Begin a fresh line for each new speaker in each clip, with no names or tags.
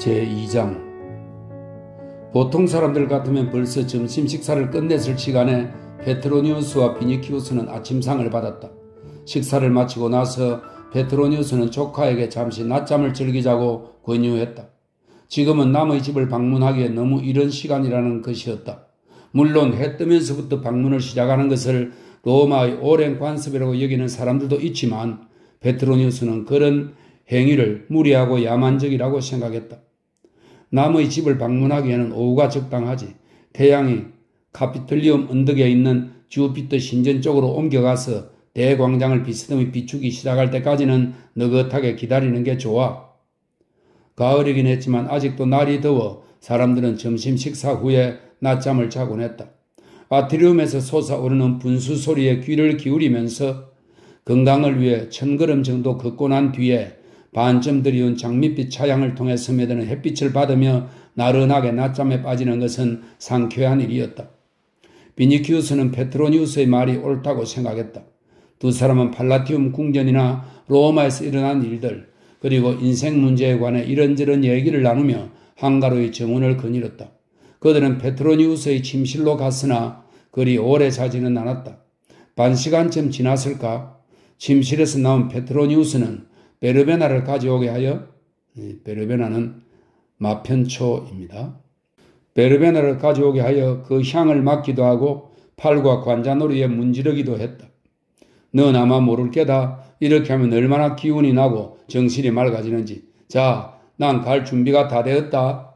제2장. 보통 사람들 같으면 벌써 점심 식사를 끝냈을 시간에 페트로니우스와 비니키우스는 아침상을 받았다. 식사를 마치고 나서 페트로니우스는 조카에게 잠시 낮잠을 즐기자고 권유했다. 지금은 남의 집을 방문하기에 너무 이른 시간이라는 것이었다. 물론 해 뜨면서부터 방문을 시작하는 것을 로마의 오랜 관습이라고 여기는 사람들도 있지만 페트로니우스는 그런 행위를 무리하고 야만적이라고 생각했다. 남의 집을 방문하기에는 오후가 적당하지. 태양이 카피톨리움 언덕에 있는 주피터 신전 쪽으로 옮겨가서 대광장을 비스듬히 비추기 시작할 때까지는 느긋하게 기다리는 게 좋아. 가을이긴 했지만 아직도 날이 더워 사람들은 점심 식사 후에 낮잠을 자곤 했다. 아트리움에서 솟아오르는 분수 소리에 귀를 기울이면서 건강을 위해 1000걸음 정도 걷고 난 뒤에 반쯤 들이운 장밋빛 차양을 통해 스며드는 햇빛을 받으며 나른하게 낮잠에 빠지는 것은 상쾌한 일이었다. 비니키우스는 페트로니우스의 말이 옳다고 생각했다. 두 사람은 팔라티움 궁전이나 로마에서 일어난 일들, 그리고 인생 문제에 관해 이런저런 얘기를 나누며 한가로이 정원을 거닐었다. 그들은 페트로니우스의 침실로 갔으나 그리 오래 자지는 않았다. 반시간쯤 지났을까? 침실에서 나온 페트로니우스는 베르베나를 가져오게 하여, 베르베나는 마편초입니다. 베르베나를 가져오게 하여 그 향을 맡기도 하고 팔과 관자놀이에 문지르기도 했다. 넌 아마 모를 게다. 이렇게 하면 얼마나 기운이 나고 정신이 맑아지는지. 자, 난 갈 준비가 다 되었다.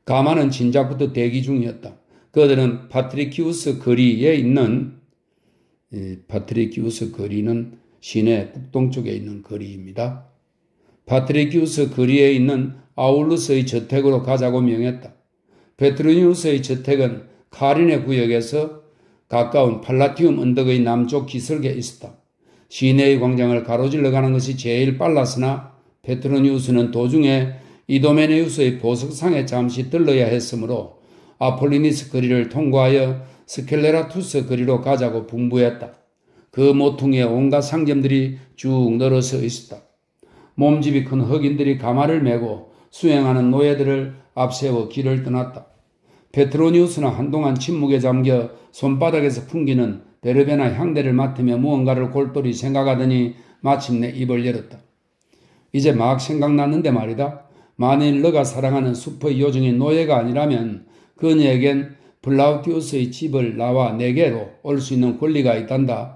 가마는 진작부터 대기 중이었다. 그들은 파트리키우스 거리에 있는, 파트리키우스 거리는 시내 북동쪽에 있는 거리입니다. 파트리키우스 거리에 있는 아울루스의 저택으로 가자고 명했다. 페트로니우스의 저택은 카린의 구역에서 가까운 팔라티움 언덕의 남쪽 기슭에 있었다. 시내의 광장을 가로질러 가는 것이 제일 빨랐으나 페트로니우스는 도중에 이도메네우스의 보석상에 잠시 들러야 했으므로 아폴리니스 거리를 통과하여 스켈레라투스 거리로 가자고 분부했다. 그 모퉁이에 온갖 상점들이 쭉 늘어서 있었다. 몸집이 큰 흑인들이 가마를 메고 수행하는 노예들을 앞세워 길을 떠났다. 페트로니우스는 한동안 침묵에 잠겨 손바닥에서 풍기는 베르베나 향대를 맡으며 무언가를 골똘히 생각하더니 마침내 입을 열었다. 이제 막 생각났는데 말이다. 만일 너가 사랑하는 숲의 요정이 노예가 아니라면 그녀에겐 플라우티우스의 집을 나와 내게로 올 수 있는 권리가 있단다.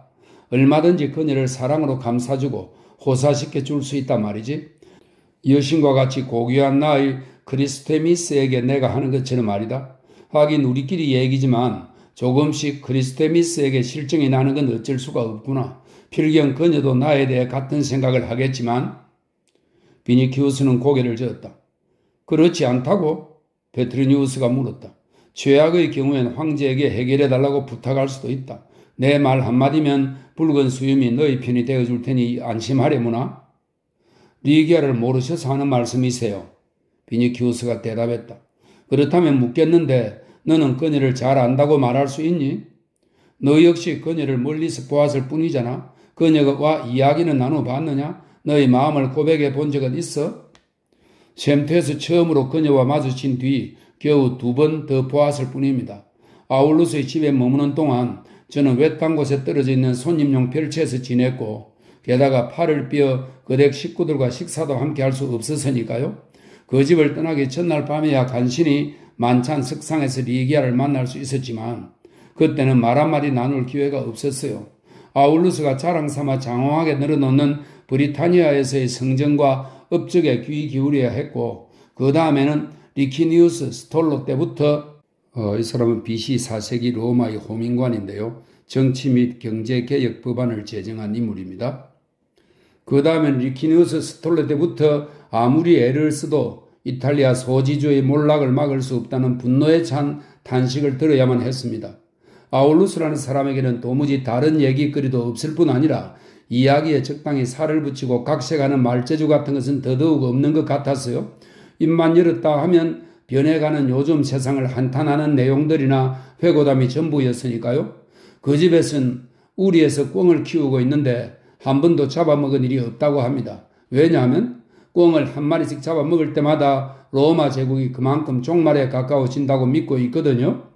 얼마든지 그녀를 사랑으로 감싸주고 호사시켜 줄 수 있단 말이지. 여신과 같이 고귀한 나의 크리스테미스에게 내가 하는 것처럼 말이다. 하긴 우리끼리 얘기지만 조금씩 크리스테미스에게 실정이 나는 건 어쩔 수가 없구나. 필경 그녀도 나에 대해 같은 생각을 하겠지만. 비니키우스는 고개를 저었다. 그렇지 않다고? 페트로니우스가 물었다. 최악의 경우엔 황제에게 해결해달라고 부탁할 수도 있다. 내 말 한마디면 붉은 수염이 너희 편이 되어줄 테니 안심하려무나? 리기아를 모르셔서 하는 말씀이세요. 비니키우스가 대답했다. 그렇다면 묻겠는데 너는 그녀를 잘 안다고 말할 수 있니? 너 역시 그녀를 멀리서 보았을 뿐이잖아. 그녀와 이야기는 나눠봤느냐? 너의 마음을 고백해 본 적은 있어? 샘터에서 처음으로 그녀와 마주친 뒤 겨우 2번 더 보았을 뿐입니다. 아울루스의 집에 머무는 동안 저는 외딴 곳에 떨어져 있는 손님용 별채에서 지냈고 게다가 팔을 삐어 그댁 식구들과 식사도 함께 할 수 없었으니까요. 그 집을 떠나기 전날 밤에야 간신히 만찬 석상에서 리기아를 만날 수 있었지만 그때는 말 한마디 나눌 기회가 없었어요. 아울루스가 자랑삼아 장황하게 늘어놓는 브리타니아에서의 성전과 업적에 귀 기울여야 했고 그 다음에는 리키니우스 스톨로 때부터 이 사람은 BC 4세기 로마의 호민관인데요. 정치 및 경제개혁 법안을 제정한 인물입니다. 그 다음엔 리키니우스 스톨로 때부터 아무리 애를 써도 이탈리아 소지주의 몰락을 막을 수 없다는 분노에 찬 탄식을 들어야만 했습니다. 아울루스라는 사람에게는 도무지 다른 얘기거리도 없을 뿐 아니라 이야기에 적당히 살을 붙이고 각색하는 말재주 같은 것은 더더욱 없는 것 같았어요. 입만 열었다 하면 변해가는 요즘 세상을 한탄하는 내용들이나 회고담이 전부였으니까요. 그 집에서는 우리에서 꿩을 키우고 있는데 한 번도 잡아먹은 일이 없다고 합니다. 왜냐하면 꿩을 한 마리씩 잡아 먹을 때마다 로마 제국이 그만큼 종말에 가까워진다고 믿고 있거든요.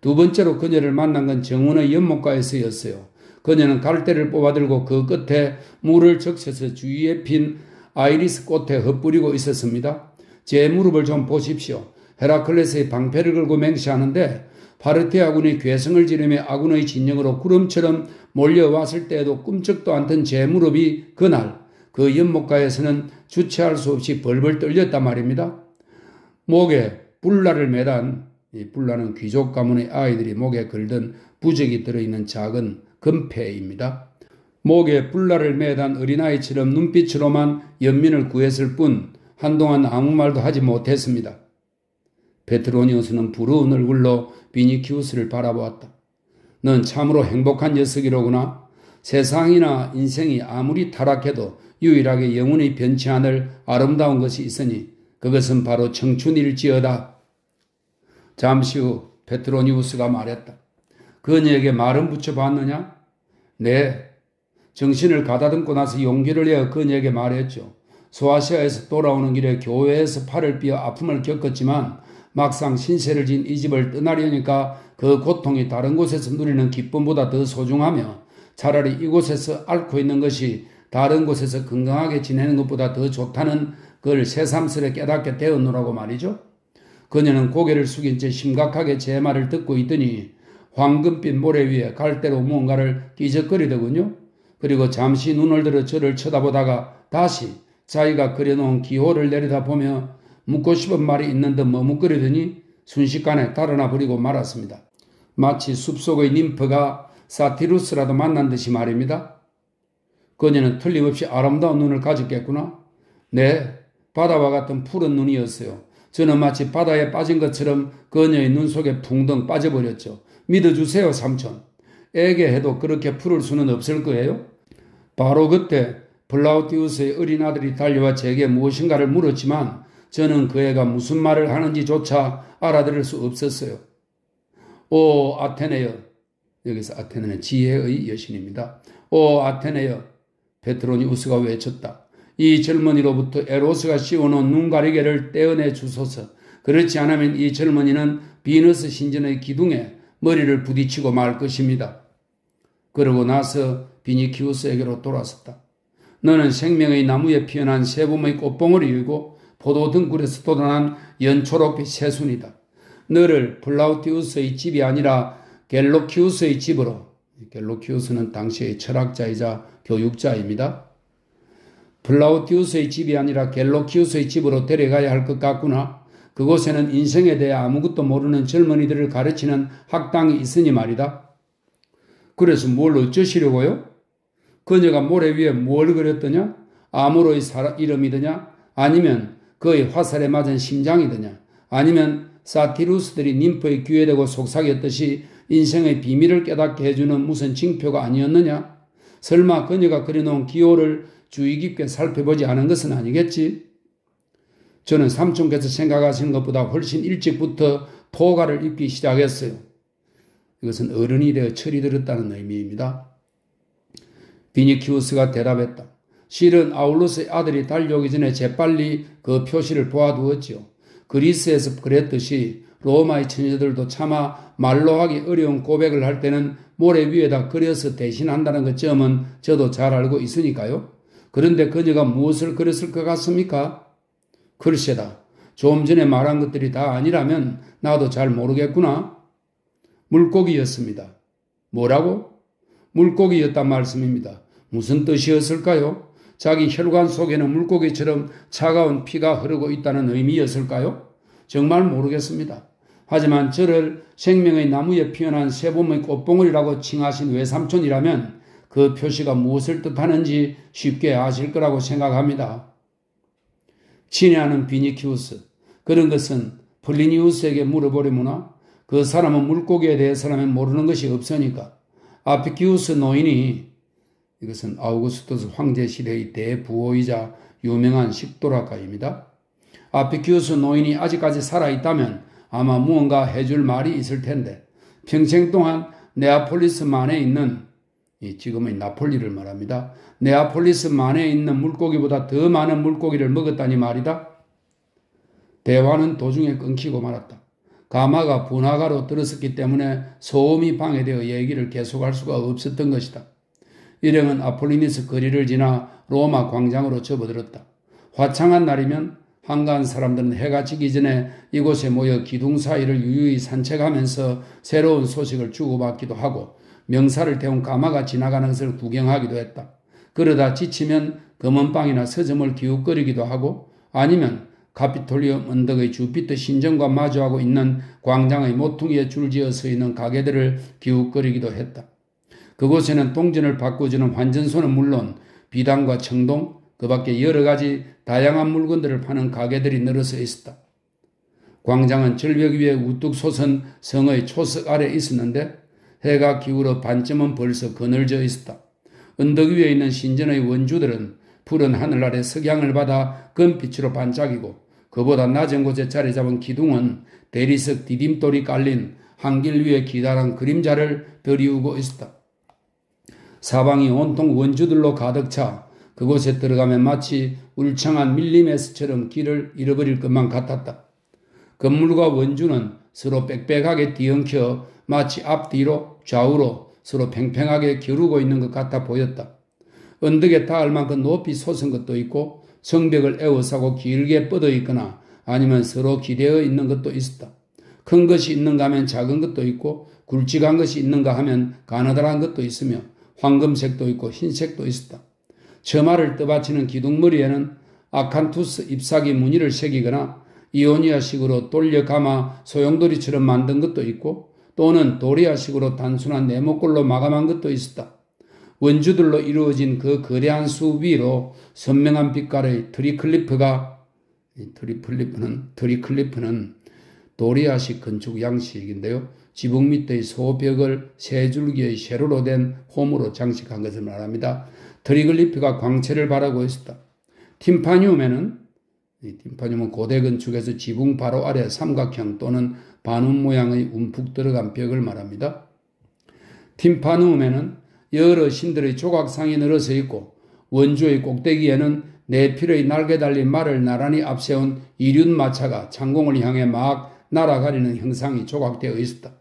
두 번째로 그녀를 만난 건 정원의 연못가에서였어요. 그녀는 갈대를 뽑아들고 그 끝에 물을 적셔서 주위에 핀 아이리스 꽃에 흩뿌리고 있었습니다. 제 무릎을 좀 보십시오. 헤라클레스의 방패를 걸고 맹세하는데 파르테 아군이 괴성을 지르며 아군의 진영으로 구름처럼 몰려왔을 때에도 꿈쩍도 않던 제 무릎이 그날 그 연못가에서는 주체할 수 없이 벌벌 떨렸단 말입니다. 목에 불라를 매단, 이 불라는 귀족 가문의 아이들이 목에 걸던 부적이 들어있는 작은 금패입니다. 목에 불라를 매단 어린아이처럼 눈빛으로만 연민을 구했을 뿐 한동안 아무 말도 하지 못했습니다. 베트로니우스는 부러운 얼굴로 비니키우스를 바라보았다. 넌 참으로 행복한 녀석이로구나. 세상이나 인생이 아무리 타락해도 유일하게 영원히 변치 않을 아름다운 것이 있으니 그것은 바로 청춘일지어다. 잠시 후 베트로니우스가 말했다. 그녀에게 말은 붙여봤느냐? 네. 정신을 가다듬고 나서 용기를 내어 그녀에게 말했죠. 소아시아에서 돌아오는 길에 교회에서 팔을 삐어 아픔을 겪었지만 막상 신세를 진 이 집을 떠나려니까 그 고통이 다른 곳에서 누리는 기쁨보다 더 소중하며 차라리 이곳에서 앓고 있는 것이 다른 곳에서 건강하게 지내는 것보다 더 좋다는 걸 새삼스레 깨닫게 되었노라고 말이죠. 그녀는 고개를 숙인 채 심각하게 제 말을 듣고 있더니 황금빛 모래 위에 갈대로 무언가를 끼적거리더군요. 그리고 잠시 눈을 들어 저를 쳐다보다가 다시 자기가 그려놓은 기호를 내려다보며 묻고 싶은 말이 있는 듯 머뭇거리더니 순식간에 달아나 버리고 말았습니다. 마치 숲속의 님프가 사티루스라도 만난 듯이 말입니다. 그녀는 틀림없이 아름다운 눈을 가졌겠구나. 네, 바다와 같은 푸른 눈이었어요. 저는 마치 바다에 빠진 것처럼 그녀의 눈 속에 붕덩 빠져버렸죠. 믿어주세요, 삼촌. 애게 해도 그렇게 푸를 수는 없을 거예요. 바로 그때 플라우티우스의 어린 아들이 달려와 제게 무엇인가를 물었지만 저는 그 애가 무슨 말을 하는지조차 알아들을 수 없었어요. 오 아테네여. 여기서 아테네는 지혜의 여신입니다. 오 아테네여. 베트로니우스가 외쳤다. 이 젊은이로부터 에로스가 씌워놓은 눈가리개를 떼어내 주소서. 그렇지 않으면 이 젊은이는 비너스 신전의 기둥에 머리를 부딪히고 말 것입니다. 그러고 나서 비니키우스에게로 돌아섰다. 너는 생명의 나무에 피어난 세봄의 꽃봉오리이고 포도 등굴에서 돋아난 연초록빛 새순이다. 너를 플라우티우스의 집이 아니라 갤로키우스의 집으로, 갤로키우스는 당시의 철학자이자 교육자입니다. 플라우티우스의 집이 아니라 갤로키우스의 집으로 데려가야 할 것 같구나. 그곳에는 인생에 대해 아무것도 모르는 젊은이들을 가르치는 학당이 있으니 말이다. 그래서 뭘 어쩌시려고요? 그녀가 모래 위에 뭘 그렸더냐? 아무로의 이름이더냐? 아니면 그의 화살에 맞은 심장이더냐? 아니면 사티루스들이 님프에 귀회되고 속삭였듯이 인생의 비밀을 깨닫게 해주는 무슨 징표가 아니었느냐? 설마 그녀가 그려놓은 기호를 주의 깊게 살펴보지 않은 것은 아니겠지? 저는 삼촌께서 생각하시는 것보다 훨씬 일찍부터 토가를 입기 시작했어요. 이것은 어른이 되어 철이 들었다는 의미입니다. 비니키우스가 대답했다. 실은 아울루스의 아들이 달려오기 전에 재빨리 그 표시를 보아두었지요. 그리스에서 그랬듯이 로마의 처녀들도 차마 말로 하기 어려운 고백을 할 때는 모래 위에다 그려서 대신한다는 것 점은 저도 잘 알고 있으니까요. 그런데 그녀가 무엇을 그렸을 것 같습니까? 글쎄다. 좀 전에 말한 것들이 다 아니라면 나도 잘 모르겠구나. 물고기였습니다. 뭐라고? 물고기였단 말씀입니다. 무슨 뜻이었을까요? 자기 혈관 속에는 물고기처럼 차가운 피가 흐르고 있다는 의미였을까요? 정말 모르겠습니다. 하지만 저를 생명의 나무에 피어난 세봄의 꽃봉오리라고 칭하신 외삼촌이라면 그 표시가 무엇을 뜻하는지 쉽게 아실 거라고 생각합니다. 친애하는 비니키우스, 그런 것은 플리니우스에게 물어보려무나 그 사람은 물고기에 대해서라면 모르는 것이 없으니까. 아피키우스 노인이, 이것은 아우구스투스 황제 시대의 대부호이자 유명한 식도락가입니다. 아피키우스 노인이 아직까지 살아있다면 아마 무언가 해줄 말이 있을 텐데 평생 동안 네아폴리스만에 있는 지금의 나폴리를 말합니다. 네아폴리스 만에 있는 물고기보다 더 많은 물고기를 먹었다니 말이다. 대화는 도중에 끊기고 말았다. 가마가 분화가로 들었었기 때문에 소음이 방해되어 얘기를 계속할 수가 없었던 것이다. 일행은 아폴리니스 거리를 지나 로마 광장으로 접어들었다. 화창한 날이면 한가한 사람들은 해가 지기 전에 이곳에 모여 기둥 사이를 유유히 산책하면서 새로운 소식을 주고받기도 하고 명사를 태운 가마가 지나가는 것을 구경하기도 했다. 그러다 지치면 검은빵이나 서점을 기웃거리기도 하고 아니면 카피톨리움 언덕의 주피터 신전과 마주하고 있는 광장의 모퉁이에 줄지어 서 있는 가게들을 기웃거리기도 했다. 그곳에는 동전을 바꿔주는 환전소는 물론 비단과 청동, 그 밖에 여러 가지 다양한 물건들을 파는 가게들이 늘어서 있었다. 광장은 절벽 위에 우뚝 솟은 성의 초석 아래 있었는데 해가 기울어 반쯤은 벌써 그늘져 있었다. 언덕 위에 있는 신전의 원주들은 푸른 하늘 아래 석양을 받아 금빛으로 반짝이고 그보다 낮은 곳에 자리 잡은 기둥은 대리석 디딤돌이 깔린 한길 위에 기다란 그림자를 드리우고 있었다. 사방이 온통 원주들로 가득 차 그곳에 들어가면 마치 울창한 밀리메스처럼 길을 잃어버릴 것만 같았다. 건물과 원주는 서로 빽빽하게 뒤엉켜 마치 앞뒤로 좌우로 서로 팽팽하게 겨루고 있는 것 같아 보였다. 언덕에 닿을 만큼 높이 솟은 것도 있고 성벽을 에워싸고 길게 뻗어 있거나 아니면 서로 기대어 있는 것도 있었다. 큰 것이 있는가 하면 작은 것도 있고 굵직한 것이 있는가 하면 가느다란 것도 있으며 황금색도 있고 흰색도 있었다. 처마를 떠받치는 기둥머리에는 아칸투스 잎사귀 무늬를 새기거나 이오니아식으로 돌려 감아 소용돌이처럼 만든 것도 있고 또는 도리아식으로 단순한 네모꼴로 마감한 것도 있었다. 원주들로 이루어진 그 거대한 숲 위로 선명한 빛깔의 트리클리프는 도리아식 건축 양식인데요. 지붕 밑의 소벽을 세 줄기의 세로로 된 홈으로 장식한 것을 말합니다. 트리글리프가 광채를 발하고 있었다. 팀파늄은 고대 건축에서 지붕 바로 아래 삼각형 또는 반원 모양의 움푹 들어간 벽을 말합니다. 팀파늄에는 여러 신들의 조각상이 늘어서 있고 원주의 꼭대기에는 네필의 날개 달린 말을 나란히 앞세운 이륜마차가 창공을 향해 막 날아가리는 형상이 조각되어 있었다.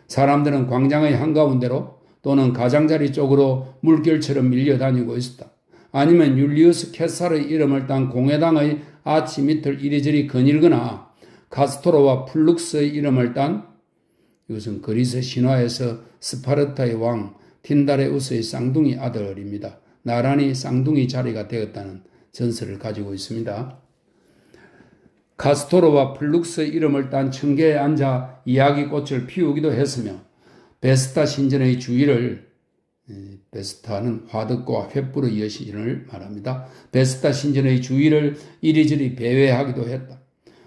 사람들은 광장의 한가운데로 또는 가장자리 쪽으로 물결처럼 밀려다니고 있었다. 아니면 율리우스 캐살의 이름을 딴 공회당의 아치 밑을 이리저리 거닐거나 카스토로와 플룩스의 이름을 딴 이것은 그리스 신화에서 스파르타의 왕 틴다레우스의 쌍둥이 아들입니다. 나란히 쌍둥이 자리가 되었다는 전설을 가지고 있습니다. 카스토로와 플룩스의 이름을 딴 청계에 앉아 이야기꽃을 피우기도 했으며 베스타 신전의 주위를 베스타는 화덕과 횃불의 여신을 말합니다. 베스타 신전의 주위를 이리저리 배회하기도 했다.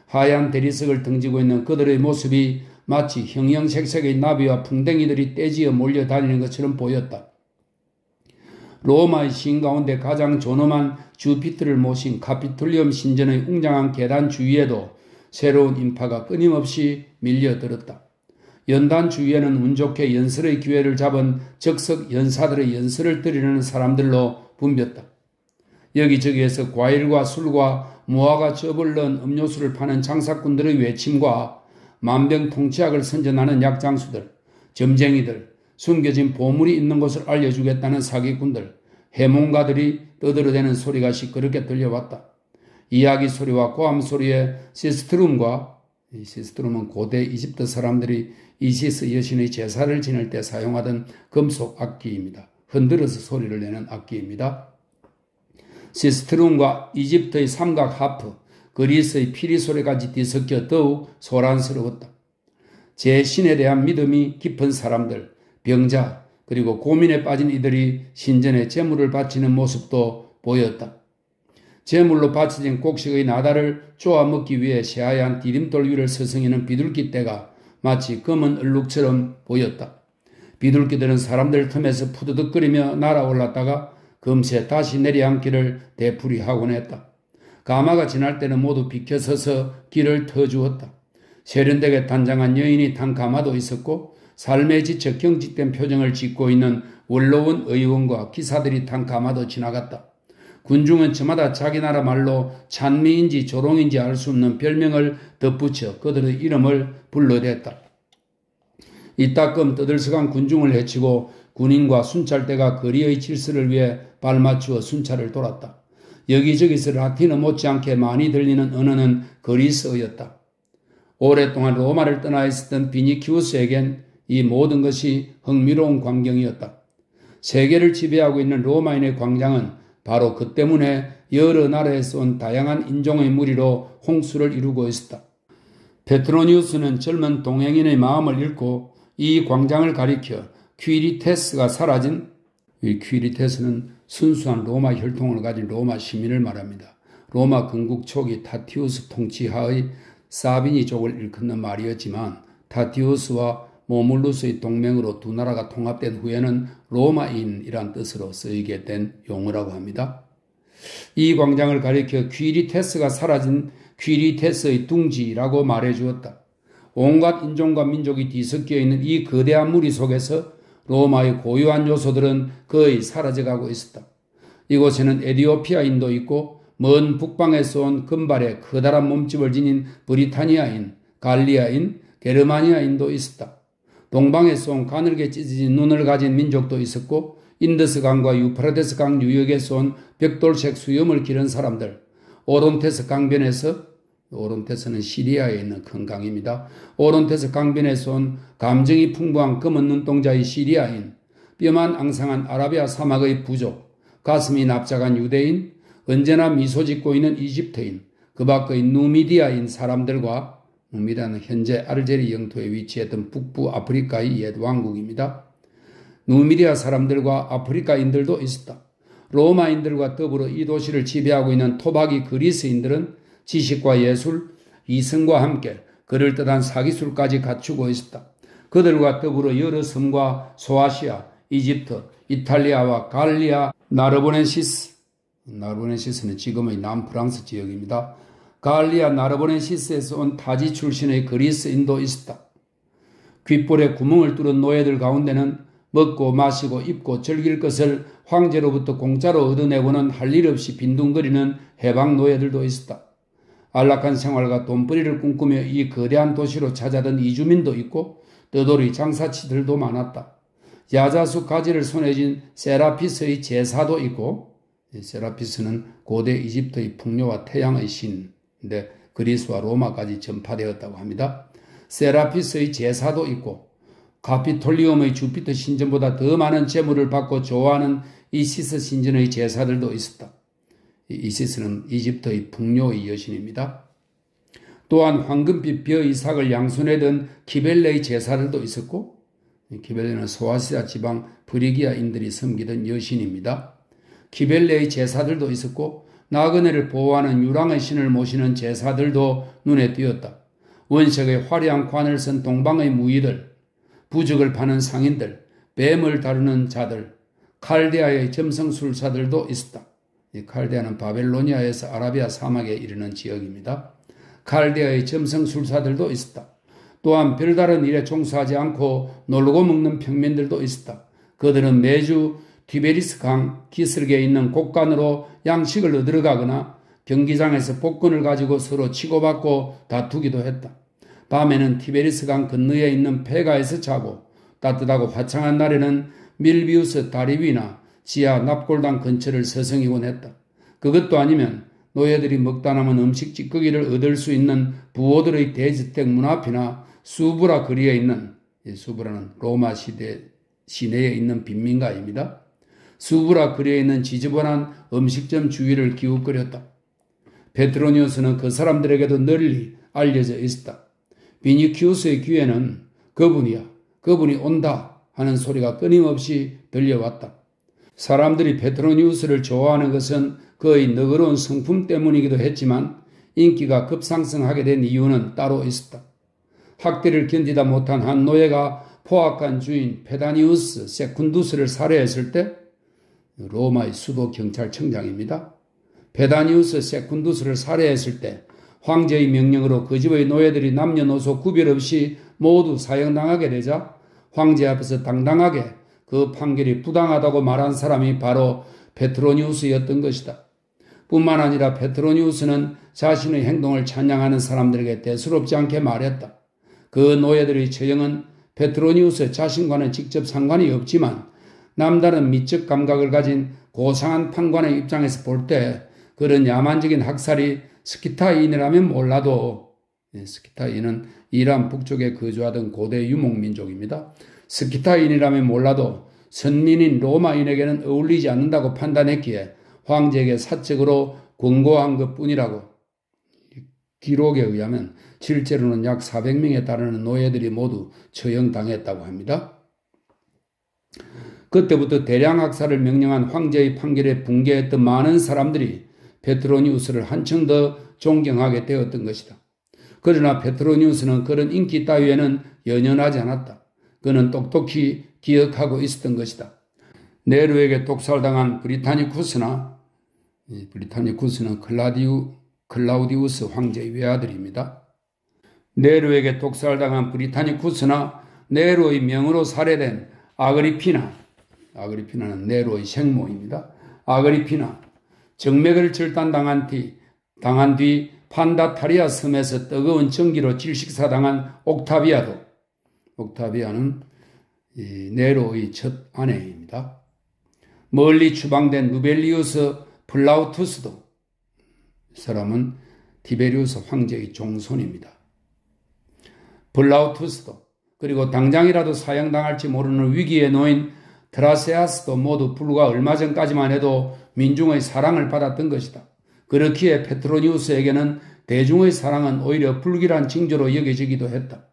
하얀 대리석을 등지고 있는 그들의 모습이 마치 형형색색의 나비와 풍뎅이들이 떼지어 몰려다니는 것처럼 보였다. 로마의 신 가운데 가장 존엄한 주피터를 모신 카피톨리움 신전의 웅장한 계단 주위에도 새로운 인파가 끊임없이 밀려들었다. 연단 주위에는 운 좋게 연설의 기회를 잡은 적석 연사들의 연설을 드리는 사람들로 붐볐다. 여기저기에서 과일과 술과 무화과 즙을 넣은 음료수를 파는 장사꾼들의 외침과 만병통치약을 선전하는 약장수들, 점쟁이들, 숨겨진 보물이 있는 곳을 알려주겠다는 사기꾼들, 해몽가들이 떠들어대는 소리가 시끄럽게 들려왔다. 이야기 소리와 고함 소리에 시스트룸은 고대 이집트 사람들이 이시스 여신의 제사를 지낼 때 사용하던 금속 악기입니다. 흔들어서 소리를 내는 악기입니다. 시스트룸과 이집트의 삼각 하프, 그리스의 피리 소리까지 뒤섞여 더욱 소란스러웠다. 제 신에 대한 믿음이 깊은 사람들, 병자, 그리고 고민에 빠진 이들이 신전에 제물을 바치는 모습도 보였다. 제물로 바쳐진 곡식의 나달을 쪼아 먹기 위해 새하얀 디딤돌 위를 서성이는 비둘기떼가 마치 검은 얼룩처럼 보였다. 비둘기들은 사람들 틈에서 푸드득거리며 날아올랐다가 금세 다시 내려앉기를 되풀이하곤 했다. 가마가 지날 때는 모두 비켜서서 길을 터주었다. 세련되게 단장한 여인이 탄 가마도 있었고 삶에 지쳐 경직된 표정을 짓고 있는 원로원 의원과 기사들이 탄 가마도 지나갔다. 군중은 저마다 자기 나라 말로 찬미인지 조롱인지 알 수 없는 별명을 덧붙여 그들의 이름을 불러댔다. 이따금 떠들썩한 군중을 해치고 군인과 순찰대가 거리의 질서를 위해 발맞추어 순찰을 돌았다. 여기저기서 라틴어 못지않게 많이 들리는 언어는 그리스어였다. 오랫동안 로마를 떠나 있었던 비니키우스에겐 이 모든 것이 흥미로운 광경이었다. 세계를 지배하고 있는 로마인의 광장은 바로 그 때문에 여러 나라에서 온 다양한 인종의 무리로 홍수를 이루고 있었다. 페트로니우스는 젊은 동행인의 마음을 읽고 이 광장을 가리켜 퀴리테스가 사라진, 이 퀴리테스는 순수한 로마 혈통을 가진 로마 시민을 말합니다. 로마 건국 초기 타티우스 통치하의 사비니족을 일컫는 말이었지만 타티우스와 모물루스의 동맹으로 두 나라가 통합된 후에는 로마인이란 뜻으로 쓰이게 된 용어라고 합니다. 이 광장을 가리켜 퀴리테스가 사라진 퀴리테스의 둥지라고 말해주었다. 온갖 인종과 민족이 뒤섞여 있는 이 거대한 무리 속에서 로마의 고유한 요소들은 거의 사라져가고 있었다. 이곳에는 에디오피아인도 있고 먼 북방에서 온 금발의 커다란 몸집을 지닌 브리타니아인, 갈리아인, 게르마니아인도 있었다. 동방에서 온 가늘게 찢어진 눈을 가진 민족도 있었고 인더스강과 유프라데스 강 유역에서 온 벽돌색 수염을 기른 사람들, 오론테스 강변에서, 오론테스는 시리아에 있는 큰 강입니다. 오론테스 강변에서 온 감정이 풍부한 검은 눈동자의 시리아인, 뼈만 앙상한 아라비아 사막의 부족, 가슴이 납작한 유대인, 언제나 미소 짓고 있는 이집트인, 그 밖의 누미디아인 사람들과, 누미디아는 현재 알제리 영토에 위치했던 북부 아프리카의 옛 왕국입니다. 누미디아 사람들과 아프리카인들도 있었다. 로마인들과 더불어 이 도시를 지배하고 있는 토박이 그리스인들은 지식과 예술, 이성과 함께 그럴듯한 사기술까지 갖추고 있었다. 그들과 더불어 여러 섬과 소아시아, 이집트, 이탈리아와 갈리아, 나르보넨시스는 지금의 남프랑스 지역입니다. 갈리아 나르보넨시스에서 온 타지 출신의 그리스인도 있었다. 귓볼에 구멍을 뚫은 노예들 가운데는 먹고 마시고 입고 즐길 것을 황제로부터 공짜로 얻어내고는 할 일 없이 빈둥거리는 해방 노예들도 있었다. 안락한 생활과 돈벌이를 꿈꾸며 이 거대한 도시로 찾아든 이주민도 있고 떠돌이 장사치들도 많았다. 야자수 가지를 손에 쥔 세라피스의 제사도 있고, 세라피스는 고대 이집트의 풍요와 태양의 신인데 그리스와 로마까지 전파되었다고 합니다. 세라피스의 제사도 있고 카피톨리움의 주피터 신전보다 더 많은 재물을 받고 좋아하는 이시스 신전의 제사들도 있었다. 이시스는 이집트의 풍요의 여신입니다. 또한 황금빛 벼 이삭을 양손에 든 키벨레의 제사들도 있었고, 키벨레는 소아시아 지방 브리기아인들이 섬기던 여신입니다. 키벨레의 제사들도 있었고 나그네를 보호하는 유랑의 신을 모시는 제사들도 눈에 띄었다. 원색의 화려한 관을 쓴 동방의 무희들, 부적을 파는 상인들, 뱀을 다루는 자들, 칼데아의 점성술사들도 있었다. 이 칼데아는 바벨로니아에서 아라비아 사막에 이르는 지역입니다. 칼데아의 점성술사들도 있었다. 또한 별다른 일에 종사하지 않고 놀고 먹는 평민들도 있었다. 그들은 매주 티베리스 강 기슭에 있는 곳간으로 양식을 얻으러 가거나 경기장에서 복권을 가지고 서로 치고받고 다투기도 했다. 밤에는 티베리스 강 건너에 있는 폐가에서 자고 따뜻하고 화창한 날에는 밀비우스 다리 위나 지하 납골당 근처를 서성이곤 했다. 그것도 아니면 노예들이 먹다 남은 음식 찌꺼기를 얻을 수 있는 부호들의 대저택 문 앞이나 수브라 거리에 있는, 수브라는 로마 시대 시내에 있는 빈민가입니다. 수브라 거리에 있는 지저분한 음식점 주위를 기웃거렸다. 페트로니우스는 그 사람들에게도 널리 알려져 있었다. 비니키우스의 귀에는 그분이 온다 하는 소리가 끊임없이 들려왔다. 사람들이 페트로니우스를 좋아하는 것은 그의 너그러운 성품 때문이기도 했지만 인기가 급상승하게 된 이유는 따로 있었다. 학대를 견디다 못한 한 노예가 포악한 주인 페다니우스 세쿤두스를 살해했을 때, 로마의 수도 경찰청장입니다. 페다니우스 세쿤두스를 살해했을 때 황제의 명령으로 그 집의 노예들이 남녀노소 구별 없이 모두 사형당하게 되자 황제 앞에서 당당하게 그 판결이 부당하다고 말한 사람이 바로 페트로니우스였던 것이다. 뿐만 아니라 페트로니우스는 자신의 행동을 찬양하는 사람들에게 대수롭지 않게 말했다. 그 노예들의 처형은 페트로니우스 자신과는 직접 상관이 없지만 남다른 미적 감각을 가진 고상한 판관의 입장에서 볼 때 그런 야만적인 학살이 스키타인이라면 몰라도, 스키타인은 이란 북쪽에 거주하던 고대 유목민족입니다. 스키타인이라면 몰라도 선민인 로마인에게는 어울리지 않는다고 판단했기에 황제에게 사적으로 권고한 것뿐이라고. 기록에 의하면 실제로는 약 400명에 달하는 노예들이 모두 처형당했다고 합니다. 그때부터 대량 학살을 명령한 황제의 판결에 붕괴했던 많은 사람들이 페트로니우스를 한층 더 존경하게 되었던 것이다. 그러나 페트로니우스는 그런 인기 따위에는 연연하지 않았다. 그는 똑똑히 기억하고 있었던 것이다. 네로에게 독살당한 브리타니쿠스는 클라우디우스 황제의 외아들입니다. 네로에게 독살당한 브리타니쿠스나 네로의 명으로 살해된 아그리피나는 네로의 생모입니다. 아그리피나, 정맥을 절단당한 뒤 판다타리아 섬에서 뜨거운 전기로 질식사당한 옥타비아는 네로의 첫 아내입니다. 멀리 추방된 루벨리우스 플라우투스도, 이 사람은 티베리우스 황제의 종손입니다. 플라우투스도, 그리고 당장이라도 사형당할지 모르는 위기에 놓인 드라세아스도 모두 불과 얼마 전까지만 해도 민중의 사랑을 받았던 것이다. 그렇기에 페트로니우스에게는 대중의 사랑은 오히려 불길한 징조로 여겨지기도 했다.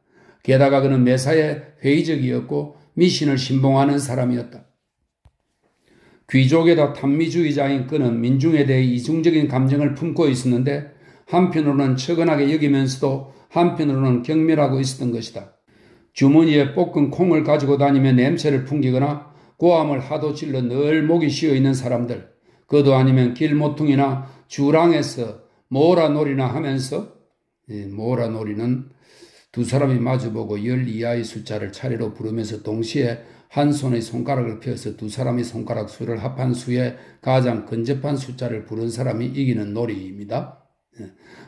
게다가 그는 매사에 회의적이었고 미신을 신봉하는 사람이었다. 귀족에다 탐미주의자인 그는 민중에 대해 이중적인 감정을 품고 있었는데 한편으로는 처근하게 여기면서도 한편으로는 경멸하고 있었던 것이다. 주머니에 볶은 콩을 가지고 다니며 냄새를 풍기거나 고함을 하도 질러 늘 목이 쉬어 있는 사람들, 그도 아니면 길모퉁이나 주랑에서 모라놀이나 하면서, 모라놀이는 두 사람이 마주보고 10 이하의 숫자를 차례로 부르면서 동시에 한 손의 손가락을 펴서 두 사람의 손가락 수를 합한 수에 가장 근접한 숫자를 부른 사람이 이기는 놀이입니다.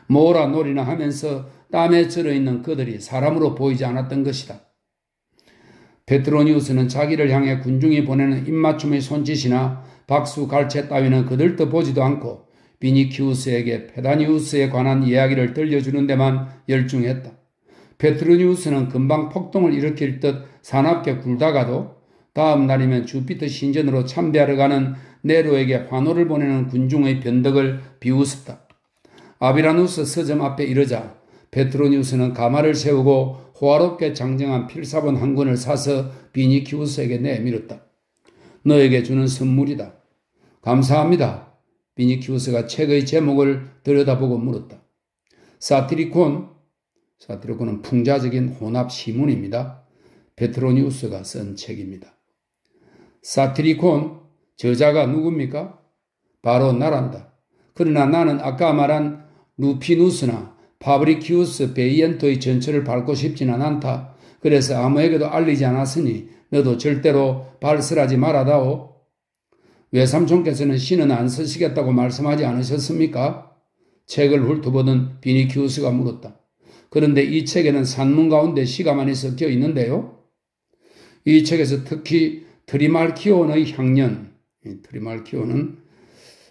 모라놀이나 하면서 땀에 절어있는 그들이 사람으로 보이지 않았던 것이다. 페트로니우스는 자기를 향해 군중이 보내는 입맞춤의 손짓이나 박수, 갈채 따위는 그들도 보지도 않고 비니키우스에게 페다니우스에 관한 이야기를 들려주는 데만 열중했다. 페트로니우스는 금방 폭동을 일으킬 듯 사납게 굴다가도 다음 날이면 주피터 신전으로 참배하러 가는 네로에게 환호를 보내는 군중의 변덕을 비웃었다. 아비라누스 서점 앞에 이르자 페트로니우스는 가마를 세우고 호화롭게 장정한 필사본 한 권을 사서 비니키우스에게 내밀었다. 너에게 주는 선물이다. 감사합니다. 비니키우스가 책의 제목을 들여다보고 물었다. 사티리콘은 풍자적인 혼합 시문입니다. 페트로니우스가 쓴 책입니다. 사티리콘, 저자가 누굽니까? 바로 나란다. 그러나 나는 아까 말한 루피누스나 파브리키우스 베이엔토의 전철을 밟고 싶지는 않다. 그래서 아무에게도 알리지 않았으니 너도 절대로 발설하지 말아다오. 외삼촌께서는 시는 안 쓰시겠다고 말씀하지 않으셨습니까? 책을 훑어보던 비니키우스가 물었다. 그런데 이 책에는 산문 가운데 시가 많이 섞여 있는데요. 이 책에서 특히 트리말키온의 향년, 트리말키온은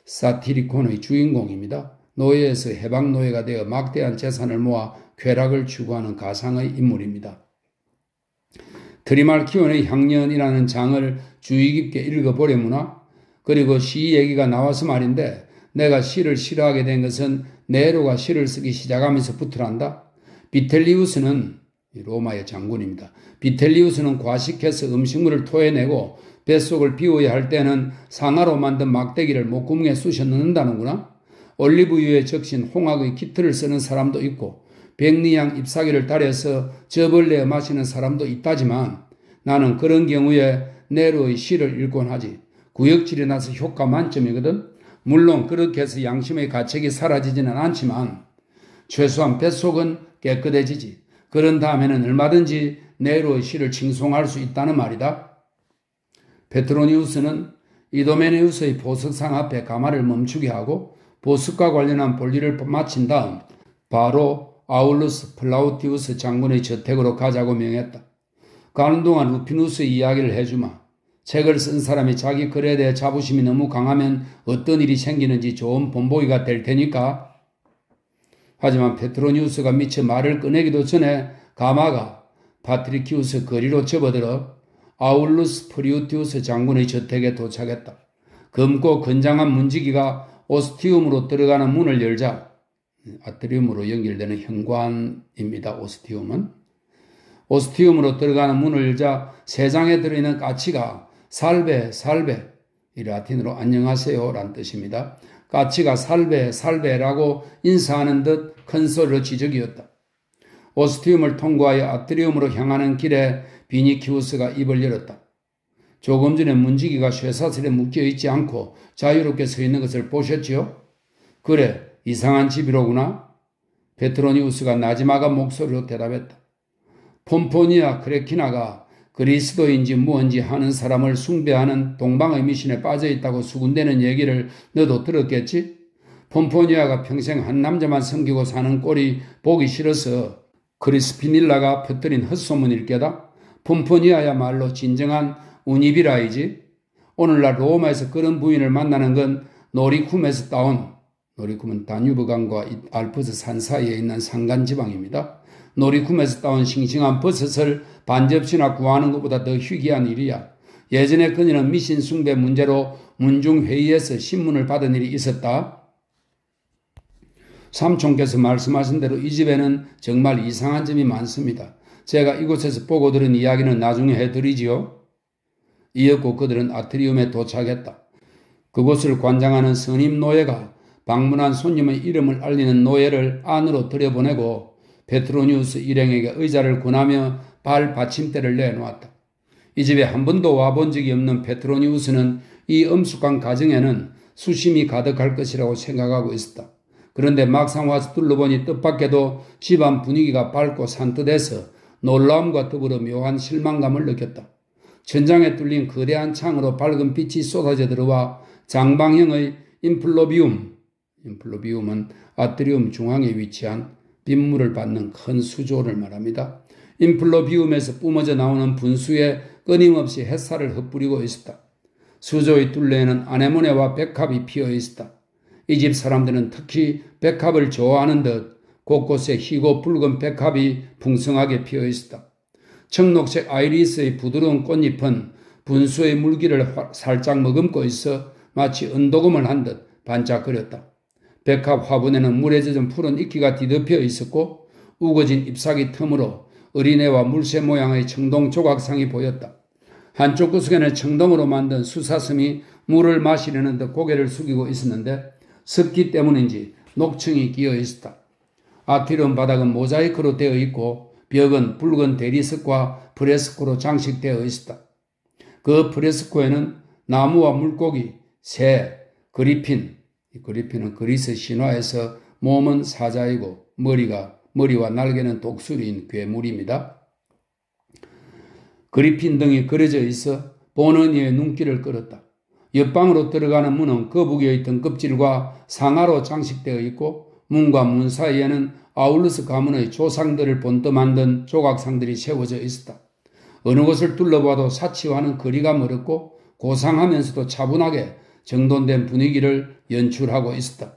사티리콘의 주인공입니다. 노예에서 해방노예가 되어 막대한 재산을 모아 쾌락을 추구하는 가상의 인물입니다. 트리말키온의 향년이라는 장을 주의 깊게 읽어보려무나? 그리고 시 얘기가 나와서 말인데 내가 시를 싫어하게 된 것은 네로가 시를 쓰기 시작하면서부터란다. 비텔리우스는 로마의 장군입니다. 비텔리우스는 과식해서 음식물을 토해내고 뱃속을 비워야 할 때는 상아로 만든 막대기를 목구멍에 쑤셔 넣는다는구나. 올리브유에 적신 홍학의 키트를 쓰는 사람도 있고 백리향 잎사귀를 달여서 즙을 내어 마시는 사람도 있다지만 나는 그런 경우에 네로의 시를 읽곤 하지. 구역질이 나서 효과 만점이거든. 물론 그렇게 해서 양심의 가책이 사라지지는 않지만 최소한 뱃속은 깨끗해지지. 그런 다음에는 얼마든지 네로의 시를 칭송할 수 있다는 말이다. 페트로니우스는 이도메네우스의 보석상 앞에 가마를 멈추게 하고 보석과 관련한 볼일을 마친 다음 바로 아울루스 플라우티우스 장군의 저택으로 가자고 명했다. 가는 동안 루피누스의 이야기를 해주마. 책을 쓴 사람이 자기 글에 대해 자부심이 너무 강하면 어떤 일이 생기는지 좋은 본보기가 될 테니까. 하지만 페트로니우스가 미처 말을 꺼내기도 전에 가마가 파트리키우스 거리로 접어들어 아울루스 프리우티우스 장군의 저택에 도착했다. 검고 건장한 문지기가 오스티움으로 들어가는 문을 열자, 아트리움으로 연결되는 현관입니다. 오스티움으로 들어가는 문을 열자 세 장에 들어있는 까치가 살베 이 라틴어로 안녕하세요 란 뜻입니다. 까치가 살베라고 인사하는 듯 큰 소리로 지적이었다. 오스티움을 통과하여 아트리움으로 향하는 길에 비니키우스가 입을 열었다. 조금 전에 문지기가 쇠사슬에 묶여있지 않고 자유롭게 서 있는 것을 보셨지요? 그래, 이상한 집이로구나. 페트로니우스가 나지막한 목소리로 대답했다. 폼포니아 크레키나가 그리스도인지 무언지 하는 사람을 숭배하는 동방의 미신에 빠져있다고 수군대는 얘기를 너도 들었겠지? 폼포니아가 평생 한 남자만 섬기고 사는 꼴이 보기 싫어서 크리스피닐라가 퍼뜨린 헛소문일 게다. 폼포니아야말로 진정한 우니비라이지. 오늘날 로마에서 그런 부인을 만나는 건 노리쿰에서 따온, 노리쿰은 다뉴브강과 알프스 산 사이에 있는 산간지방입니다. 노리쿰에서 따온 싱싱한 버섯을 반접시나 구하는 것보다 더 희귀한 일이야. 예전에 그녀는 미신 숭배 문제로 문중회의에서 신문을 받은 일이 있었다. 삼촌께서 말씀하신 대로 이 집에는 정말 이상한 점이 많습니다. 제가 이곳에서 보고 들은 이야기는 나중에 해드리지요. 이었고 그들은 아트리움에 도착했다. 그곳을 관장하는 선임 노예가 방문한 손님의 이름을 알리는 노예를 안으로 들여보내고 페트로니우스 일행에게 의자를 권하며 발 받침대를 내놓았다. 이 집에 한 번도 와본 적이 없는 페트로니우스는 이 엄숙한 가정에는 수심이 가득할 것이라고 생각하고 있었다. 그런데 막상 와서 둘러보니 뜻밖에도 집안 분위기가 밝고 산뜻해서 놀라움과 더불어 묘한 실망감을 느꼈다. 천장에 뚫린 거대한 창으로 밝은 빛이 쏟아져 들어와 장방형의 인플로비움은 아트리움 중앙에 위치한 빗물을 받는 큰 수조를 말합니다. 인플로비움에서 뿜어져 나오는 분수에 끊임없이 햇살을 흩뿌리고 있었다. 수조의 둘레에는 아네모네와 백합이 피어 있었다. 이 집 사람들은 특히 백합을 좋아하는 듯 곳곳에 희고 붉은 백합이 풍성하게 피어 있었다. 청록색 아이리스의 부드러운 꽃잎은 분수의 물기를 살짝 머금고 있어 마치 은도금을 한 듯 반짝거렸다. 백합 화분에는 물에 젖은 푸른 이끼가 뒤덮여 있었고 우거진 잎사귀 틈으로 어린애와 물새 모양의 청동 조각상이 보였다. 한쪽 구석에는 청동으로 만든 수사슴이 물을 마시려는 듯 고개를 숙이고 있었는데 습기 때문인지 녹청이 끼어 있었다. 아트리움 바닥은 모자이크로 되어 있고 벽은 붉은 대리석과 프레스코로 장식되어 있었다. 그 프레스코에는 나무와 물고기, 새, 그리핀, 그리핀은 그리스 신화에서 몸은 사자이고 머리와 날개는 독수리인 괴물입니다. 그리핀 등이 그려져 있어 보는 이의 눈길을 끌었다. 옆방으로 들어가는 문은 거북이에 있던 껍질과 상아로 장식되어 있고 문과 문 사이에는 아울루스 가문의 조상들을 본떠 만든 조각상들이 세워져 있었다. 어느 곳을 둘러봐도 사치와는 거리가 멀었고 고상하면서도 차분하게 정돈된 분위기를 연출하고 있었다.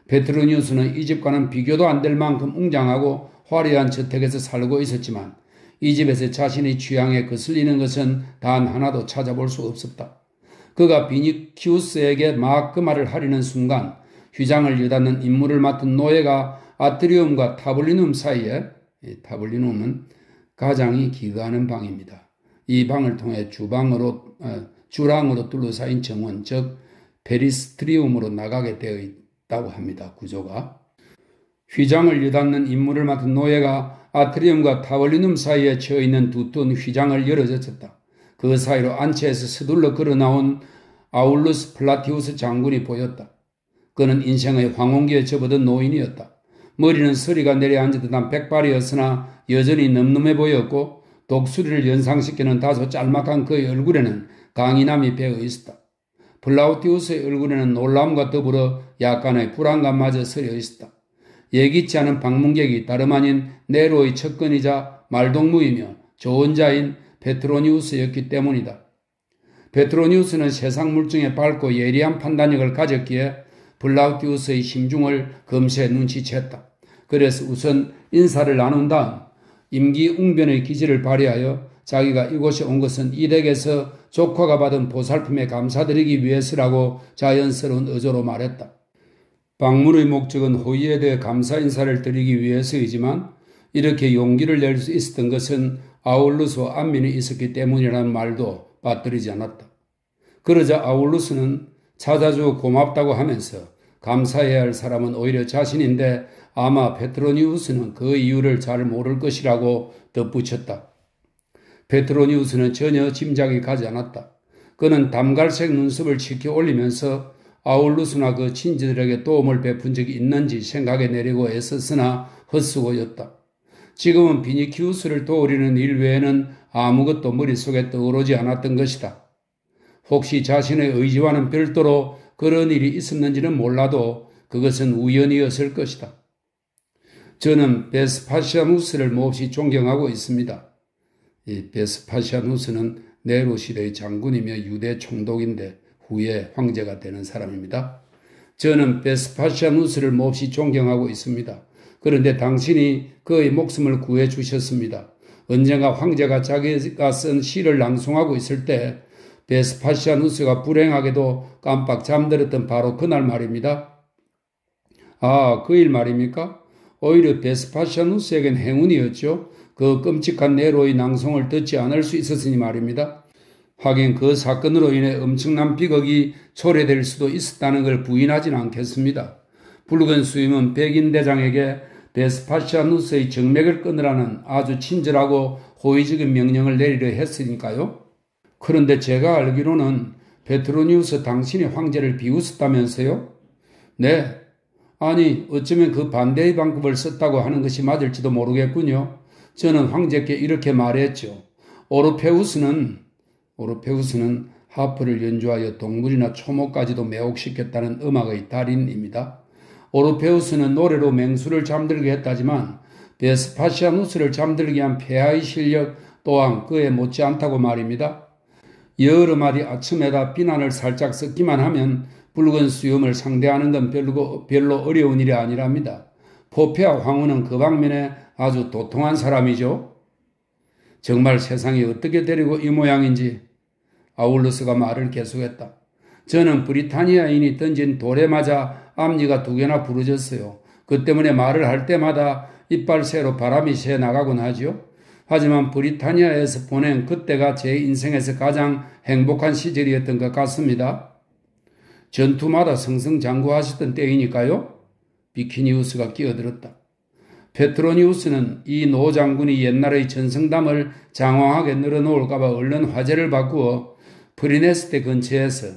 페트로니우스는 이 집과는 비교도 안 될 만큼 웅장하고 화려한 저택에서 살고 있었지만 이 집에서 자신의 취향에 거슬리는 것은 단 하나도 찾아볼 수 없었다. 그가 비니키우스에게 막 그 말을 하려는 순간 휘장을 여닫는 임무를 맡은 노예가 아트리움과 타블리눔 사이에, 타블리눔은 가장이 기거하는 방입니다. 이 방을 통해 주랑으로 둘러싸인 정원, 즉 페리스트리움으로 나가게 되어 있다고 합니다. 구조가. 휘장을 여닫는 임무를 맡은 노예가 아트리움과 타블리눔 사이에 처해있는 두터운 휘장을 열어젖혔다. 그 사이로 안채에서 서둘러 걸어나온 아울루스 플라티우스 장군이 보였다. 그는 인생의 황혼기에 접어든 노인이었다. 머리는 서리가 내려앉은 듯한 백발이었으나 여전히 늠름해 보였고 독수리를 연상시키는 다소 짤막한 그의 얼굴에는 강인함이 배어 있었다. 플라우티우스의 얼굴에는 놀라움과 더불어 약간의 불안감마저 서려 있었다. 예기치 않은 방문객이 다름 아닌 네로의 척근이자 말동무이며 좋은 자인 페트로니우스였기 때문이다. 페트로니우스는 세상 물정에 밝고 예리한 판단력을 가졌기에 플라우티우스의 심중을 금세 눈치챘다. 그래서 우선 인사를 나눈 다음 임기응변의 기질을 발휘하여 자기가 이곳에 온 것은 이 댁에서 조카가 받은 보살핌에 감사드리기 위해서라고 자연스러운 어조로 말했다. 방문의 목적은 호의에 대해 감사 인사를 드리기 위해서이지만 이렇게 용기를 낼 수 있었던 것은 아울루스와 안민이 있었기 때문이라는 말도 빠뜨리지 않았다. 그러자 아울루스는 찾아주어 고맙다고 하면서 감사해야 할 사람은 오히려 자신인데 아마 페트로니우스는 그 이유를 잘 모를 것이라고 덧붙였다. 페트로니우스는 전혀 짐작이 가지 않았다. 그는 담갈색 눈썹을 치켜 올리면서 아울루스나 그 친지들에게 도움을 베푼 적이 있는지 생각해 내려고 애썼으나 헛수고였다. 지금은 비니키우스를 도우려는 일 외에는 아무것도 머릿속에 떠오르지 않았던 것이다. 혹시 자신의 의지와는 별도로 그런 일이 있었는지는 몰라도 그것은 우연이었을 것이다. 저는 베스파시아누스를 몹시 존경하고 있습니다. 이 베스파시아누스는 네로 시대의 장군이며 유대 총독인데 후에 황제가 되는 사람입니다. 저는 베스파시아누스를 몹시 존경하고 있습니다. 그런데 당신이 그의 목숨을 구해 주셨습니다. 언젠가 황제가 자기가 쓴 시를 낭송하고 있을 때 베스파시아누스가 불행하게도 깜빡 잠들었던 바로 그날 말입니다. 아, 그 일 말입니까? 오히려 베스파시아누스에겐 행운이었죠. 그 끔찍한 네로의 낭송을 듣지 않을 수 있었으니 말입니다. 하긴 그 사건으로 인해 엄청난 비극이 초래될 수도 있었다는 걸 부인하진 않겠습니다. 붉은 수임은 백인 대장에게 베스파시아누스의 정맥을 끊으라는 아주 친절하고 호의적인 명령을 내리려 했으니까요. 그런데 제가 알기로는 페트로니우스 당신이 황제를 비웃었다면서요? 네. 아니, 어쩌면 그 반대의 방법을 썼다고 하는 것이 맞을지도 모르겠군요. 저는 황제께 이렇게 말했죠. 오르페우스는 하프를 연주하여 동물이나 초목까지도 매혹시켰다는 음악의 달인입니다. 오르페우스는 노래로 맹수를 잠들게 했다지만 베스파시아누스를 잠들게 한 폐하의 실력 또한 그에 못지않다고 말입니다. 여러 마디 아첨에다 비난을 살짝 섞기만 하면 붉은 수염을 상대하는 건 별로 어려운 일이 아니랍니다. 포페아 황후는 그 방면에 아주 도통한 사람이죠. 정말 세상이 어떻게 되리고 이 모양인지. 아울루스가 말을 계속했다. 저는 브리타니아인이 던진 돌에 맞아 앞니가 2개나 부러졌어요. 그 때문에 말을 할 때마다 이빨새로 바람이 새나가곤 하죠. 하지만 브리타니아에서 보낸 그때가 제 인생에서 가장 행복한 시절이었던 것 같습니다. 전투마다 승승장구하셨던 때이니까요. 비키니우스가 끼어들었다. 페트로니우스는 이 노 장군이 옛날의 전승담을 장황하게 늘어놓을까봐 얼른 화제를 바꾸어 프리네스테 근처에서,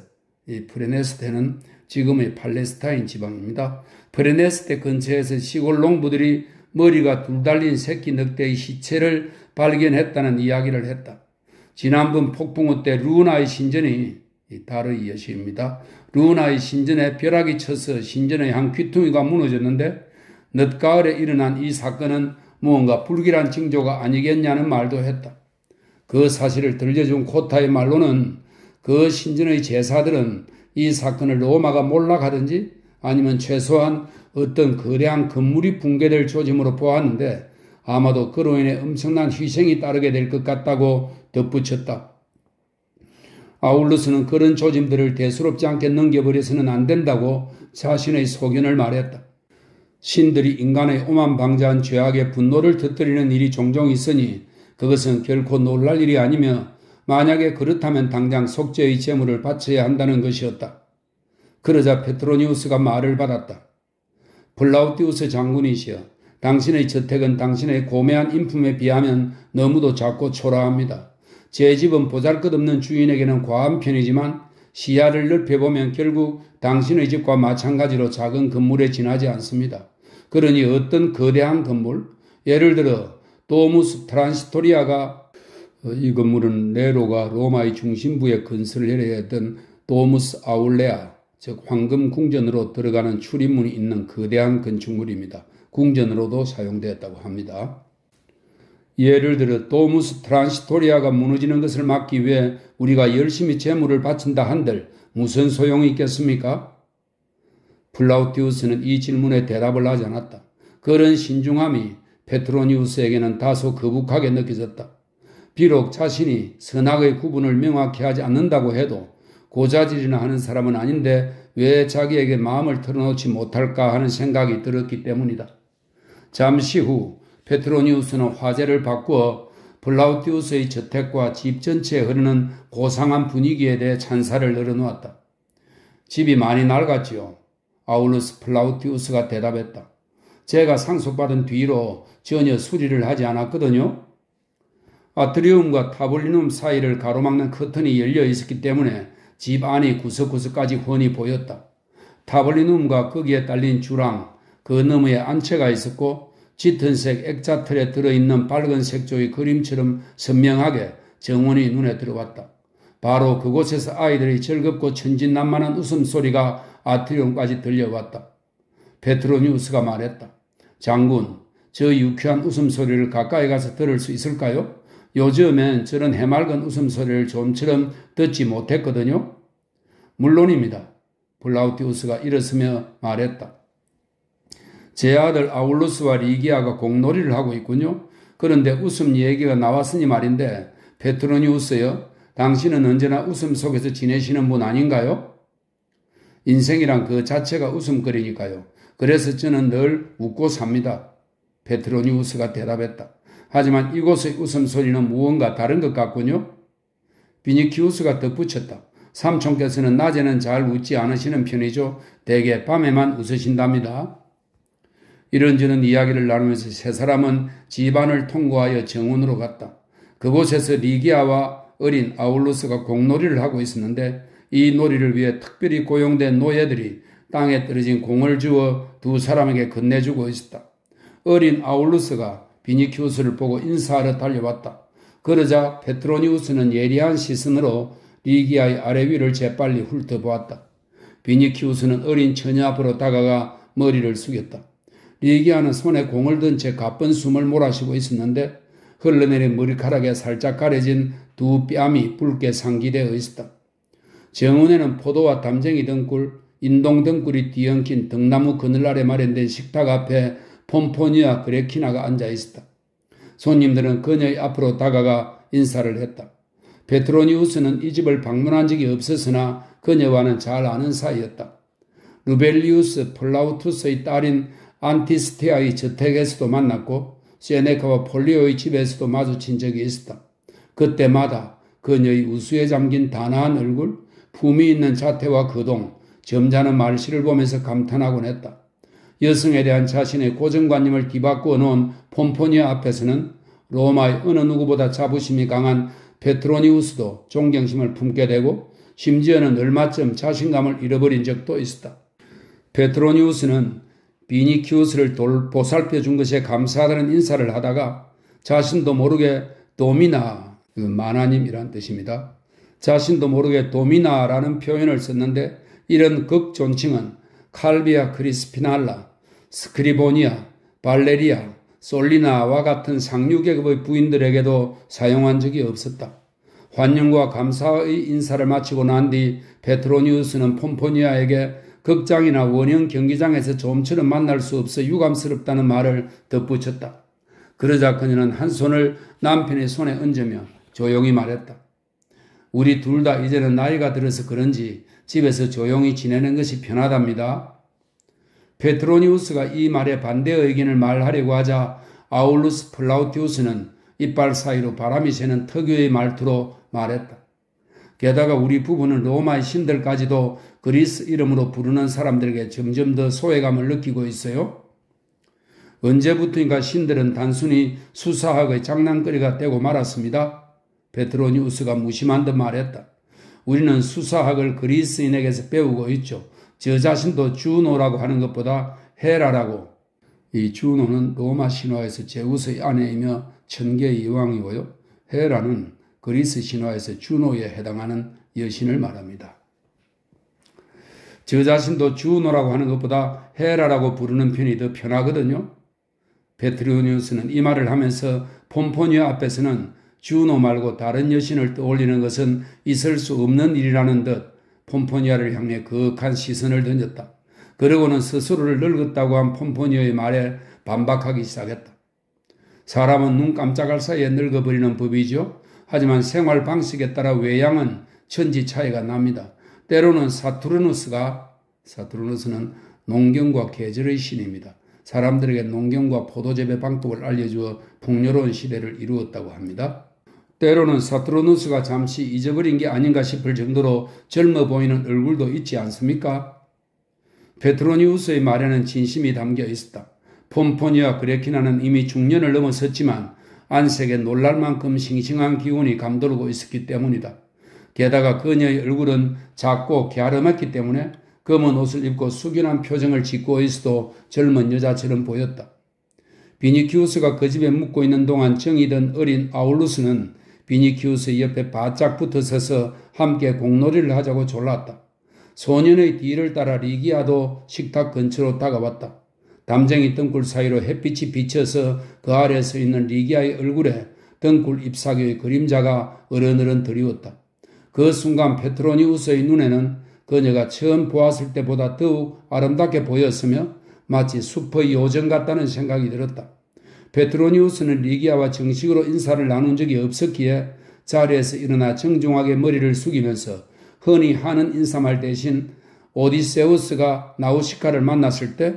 이 프리네스테는 지금의 팔레스타인 지방입니다. 프리네스테 근처에서 시골 농부들이 머리가 둘 달린 새끼 늑대의 시체를 발견했다는 이야기를 했다. 지난번 폭풍우 때 루나의 신전이, 달의 여시입니다. 루나의 신전에 벼락이 쳐서 신전의 한 귀퉁이가 무너졌는데 늦가을에 일어난 이 사건은 무언가 불길한 징조가 아니겠냐는 말도 했다. 그 사실을 들려준 코타의 말로는 그 신전의 제사들은 이 사건을 로마가 몰락하든지 아니면 최소한 어떤 거대한 건물이 붕괴될 조짐으로 보았는데 아마도 그로 인해 엄청난 희생이 따르게 될 것 같다고 덧붙였다. 아울루스는 그런 조짐들을 대수롭지 않게 넘겨버려서는 안 된다고 자신의 소견을 말했다. 신들이 인간의 오만방자한 죄악의 분노를 터뜨리는 일이 종종 있으니 그것은 결코 놀랄 일이 아니며 만약에 그렇다면 당장 속죄의 제물을 바쳐야 한다는 것이었다. 그러자 페트로니우스가 말을 받았다. 플라우티우스 장군이시여, 당신의 저택은 당신의 고매한 인품에 비하면 너무도 작고 초라합니다. 제 집은 보잘것없는 주인에게는 과한 편이지만 시야를 넓혀보면 결국 당신의 집과 마찬가지로 작은 건물에 지나지 않습니다. 그러니 어떤 거대한 건물, 예를 들어 도무스 트란시토리아가 이 건물은 네로가 로마의 중심부에 건설을 해야 했던 도무스 아울레아, 즉 황금 궁전으로 들어가는 출입문이 있는 거대한 건축물입니다. 궁전으로도 사용되었다고 합니다. 예를 들어 도무스 트란시토리아가 무너지는 것을 막기 위해 우리가 열심히 재물을 바친다 한들 무슨 소용이 있겠습니까? 플라우티우스는 이 질문에 대답을 하지 않았다. 그런 신중함이 페트로니우스에게는 다소 거북하게 느껴졌다. 비록 자신이 선악의 구분을 명확히 하지 않는다고 해도 고자질이나 하는 사람은 아닌데 왜 자기에게 마음을 털어놓지 못할까 하는 생각이 들었기 때문이다. 잠시 후 페트로니우스는 화제를 바꾸어 플라우티우스의 저택과 집 전체에 흐르는 고상한 분위기에 대해 찬사를 늘어놓았다. 집이 많이 낡았지요. 아울루스 플라우티우스가 대답했다. 제가 상속받은 뒤로 전혀 수리를 하지 않았거든요. 아트리움과 타블리눔 사이를 가로막는 커튼이 열려 있었기 때문에 집 안이 구석구석까지 훤히 보였다. 타블리눔과 거기에 딸린 주랑, 그 너머에 안채가 있었고 짙은색 액자틀에 들어있는 밝은 색조의 그림처럼 선명하게 정원이 눈에 들어왔다. 바로 그곳에서 아이들의 즐겁고 천진난만한 웃음소리가 아트리움까지 들려왔다. 페트로니우스가 말했다. 장군, 저 유쾌한 웃음소리를 가까이 가서 들을 수 있을까요? 요즘엔 저런 해맑은 웃음소리를 좀처럼 듣지 못했거든요. 물론입니다. 플라우티우스가 일어서며 말했다. 제 아들 아울루스와 리기아가 공놀이를 하고 있군요. 그런데 웃음 얘기가 나왔으니 말인데 페트로니우스요, 당신은 언제나 웃음 속에서 지내시는 분 아닌가요? 인생이란 그 자체가 웃음거리니까요. 그래서 저는 늘 웃고 삽니다. 페트로니우스가 대답했다. 하지만 이곳의 웃음소리는 무언가 다른 것 같군요. 비니키우스가 덧붙였다. 삼촌께서는 낮에는 잘 웃지 않으시는 편이죠. 대개 밤에만 웃으신답니다. 이런저런 이야기를 나누면서 세 사람은 집안을 통과하여 정원으로 갔다. 그곳에서 리기아와 어린 아울루스가 공놀이를 하고 있었는데 이 놀이를 위해 특별히 고용된 노예들이 땅에 떨어진 공을 주어 두 사람에게 건네주고 있었다. 어린 아울루스가 비니키우스를 보고 인사하러 달려왔다. 그러자 페트로니우스는 예리한 시선으로 리기아의 아래 위를 재빨리 훑어보았다. 비니키우스는 어린 처녀 앞으로 다가가 머리를 숙였다. 리기아는 손에 공을 든 채 가쁜 숨을 몰아쉬고 있었는데 흘러내린 머리카락에 살짝 가려진 두 뺨이 붉게 상기되어 있었다. 정원에는 포도와 담쟁이 등굴, 인동 등굴이 뒤엉킨 등나무 그늘 아래 마련된 식탁 앞에 폼포니아 그레키나가 앉아 있었다. 손님들은 그녀의 앞으로 다가가 인사를 했다. 페트로니우스는 이 집을 방문한 적이 없었으나 그녀와는 잘 아는 사이였다. 루벨리우스 플라우투스의 딸인 안티스티아의 저택에서도 만났고 세네카와 폴리오의 집에서도 마주친 적이 있었다. 그때마다 그녀의 우수에 잠긴 단아한 얼굴, 품위 있는 자태와 거동, 점잖은 말씨를 보면서 감탄하곤 했다. 여성에 대한 자신의 고정관념을 뒤바꾸어 놓은 폼포니아 앞에서는 로마의 어느 누구보다 자부심이 강한 페트로니우스도 존경심을 품게 되고 심지어는 얼마쯤 자신감을 잃어버린 적도 있었다. 페트로니우스는 비니키우스를 보살펴 준 것에 감사하다는 인사를 하다가 자신도 모르게 도미나, 만화님이란 뜻입니다. 자신도 모르게 도미나라는 표현을 썼는데 이런 극존칭은 칼비아 크리스피날라, 스크리보니아, 발레리아, 솔리나와 같은 상류계급의 부인들에게도 사용한 적이 없었다. 환영과 감사의 인사를 마치고 난 뒤 페트로니우스는 폼포니아에게 극장이나 원형 경기장에서 좀처럼 만날 수 없어 유감스럽다는 말을 덧붙였다. 그러자 그녀는 한 손을 남편의 손에 얹으며 조용히 말했다. 우리 둘 다 이제는 나이가 들어서 그런지 집에서 조용히 지내는 것이 편하답니다. 페트로니우스가 이 말에 반대 의견을 말하려고 하자 아울루스 플라우티우스는 이빨 사이로 바람이 새는 특유의 말투로 말했다. 게다가 우리 부부는 로마의 신들까지도 그리스 이름으로 부르는 사람들에게 점점 더 소외감을 느끼고 있어요. 언제부터인가 신들은 단순히 수사학의 장난거리가 되고 말았습니다. 페트로니우스가 무심한 듯 말했다. 우리는 수사학을 그리스인에게서 배우고 있죠. 저 자신도 주노라고 하는 것보다 헤라라고. 이 주노는 로마 신화에서 제우스의 아내이며 천계의 여왕이고요. 헤라는 그리스 신화에서 주노에 해당하는 여신을 말합니다. 저 자신도 주노라고 하는 것보다 헤라라고 부르는 편이 더 편하거든요. 페트로니우스는 이 말을 하면서 폼포니아 앞에서는 주노 말고 다른 여신을 떠올리는 것은 있을 수 없는 일이라는 듯 폼포니아를 향해 거악한 시선을 던졌다. 그러고는 스스로를 늙었다고 한 폼포니아의 말에 반박하기 시작했다. 사람은 눈 깜짝할 사이에 늙어버리는 법이죠. 하지만 생활 방식에 따라 외양은 천지 차이가 납니다. 때로는 사투르누스는 농경과 계절의 신입니다. 사람들에게 농경과 포도재배 방법을 알려주어 풍요로운 시대를 이루었다고 합니다. 때로는 사투르누스가 잠시 잊어버린 게 아닌가 싶을 정도로 젊어 보이는 얼굴도 있지 않습니까? 페트로니우스의 말에는 진심이 담겨 있었다. 폼포니아 그레키나는 이미 중년을 넘어섰지만 안색에 놀랄 만큼 싱싱한 기운이 감돌고 있었기 때문이다. 게다가 그녀의 얼굴은 작고 갸름했기 때문에 검은 옷을 입고 숙연한 표정을 짓고 있어도 젊은 여자처럼 보였다. 비니키우스가 그 집에 묵고 있는 동안 정이 든 어린 아울루스는 비니키우스의 옆에 바짝 붙어 서서 함께 공놀이를 하자고 졸랐다. 소년의 뒤를 따라 리기아도 식탁 근처로 다가왔다. 담쟁이 등굴 사이로 햇빛이 비쳐서 그 아래 서 있는 리기아의 얼굴에 등굴 잎사귀의 그림자가 어른어른 드리웠다. 그 순간 페트로니우스의 눈에는 그녀가 처음 보았을 때보다 더욱 아름답게 보였으며 마치 숲의 요정 같다는 생각이 들었다. 페트로니우스는 리기아와 정식으로 인사를 나눈 적이 없었기에 자리에서 일어나 정중하게 머리를 숙이면서 흔히 하는 인사말 대신 오디세우스가 나우시카를 만났을 때,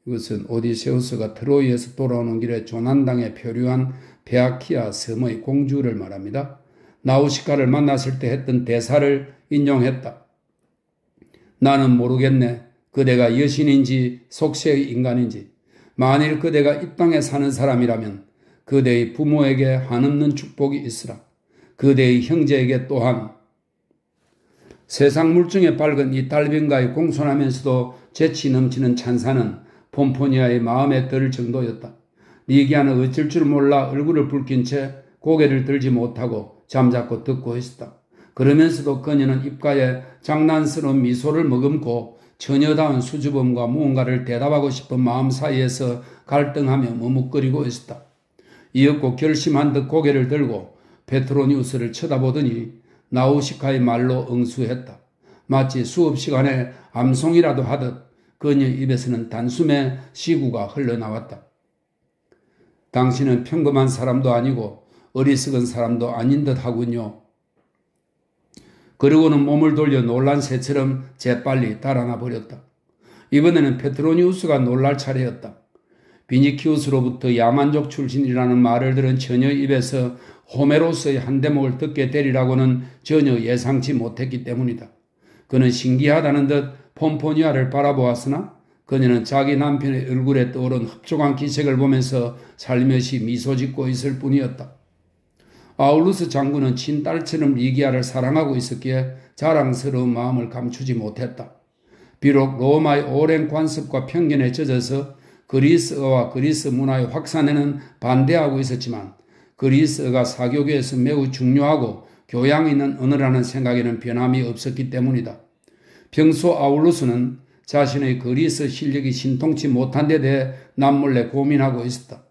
이것은 오디세우스가 트로이에서 돌아오는 길에 조난당에 표류한 베아키아 섬의 공주를 말합니다. 나우시카를 만났을 때 했던 대사를 인용했다. 나는 모르겠네. 그대가 여신인지 속세의 인간인지. 만일 그대가 이 땅에 사는 사람이라면 그대의 부모에게 한없는 축복이 있으라. 그대의 형제에게 또한. 세상 물정에 밝은 이 달변가에 공손하면서도 재치 넘치는 찬사는 폼포니아의 마음에 들 정도였다. 리기아는 어쩔 줄 몰라 얼굴을 붉힌 채 고개를 들지 못하고 잠자코 듣고 있었다. 그러면서도 그녀는 입가에 장난스러운 미소를 머금고 처녀다운 수줍음과 무언가를 대답하고 싶은 마음 사이에서 갈등하며 머뭇거리고 있었다. 이윽고 결심한 듯 고개를 들고 페트로니우스를 쳐다보더니 나우시카의 말로 응수했다. 마치 수업 시간에 암송이라도 하듯 그녀 입에서는 단숨에 시구가 흘러나왔다. 당신은 평범한 사람도 아니고 어리석은 사람도 아닌 듯 하군요. 그러고는 몸을 돌려 놀란 새처럼 재빨리 달아나 버렸다. 이번에는 페트로니우스가 놀랄 차례였다. 비니키우스로부터 야만족 출신이라는 말을 들은 처녀의 입에서 호메로스의 한 대목을 듣게 되리라고는 전혀 예상치 못했기 때문이다. 그는 신기하다는 듯 폼포니아를 바라보았으나 그녀는 자기 남편의 얼굴에 떠오른 흡족한 기색을 보면서 살며시 미소 짓고 있을 뿐이었다. 아울루스 장군은 친딸처럼 리기아를 사랑하고 있었기에 자랑스러운 마음을 감추지 못했다. 비록 로마의 오랜 관습과 편견에 젖어서 그리스어와 그리스 문화의 확산에는 반대하고 있었지만 그리스어가 사교계에서 매우 중요하고 교양 있는 언어라는 생각에는 변함이 없었기 때문이다. 평소 아울루스는 자신의 그리스 실력이 신통치 못한 데 대해 남몰래 고민하고 있었다.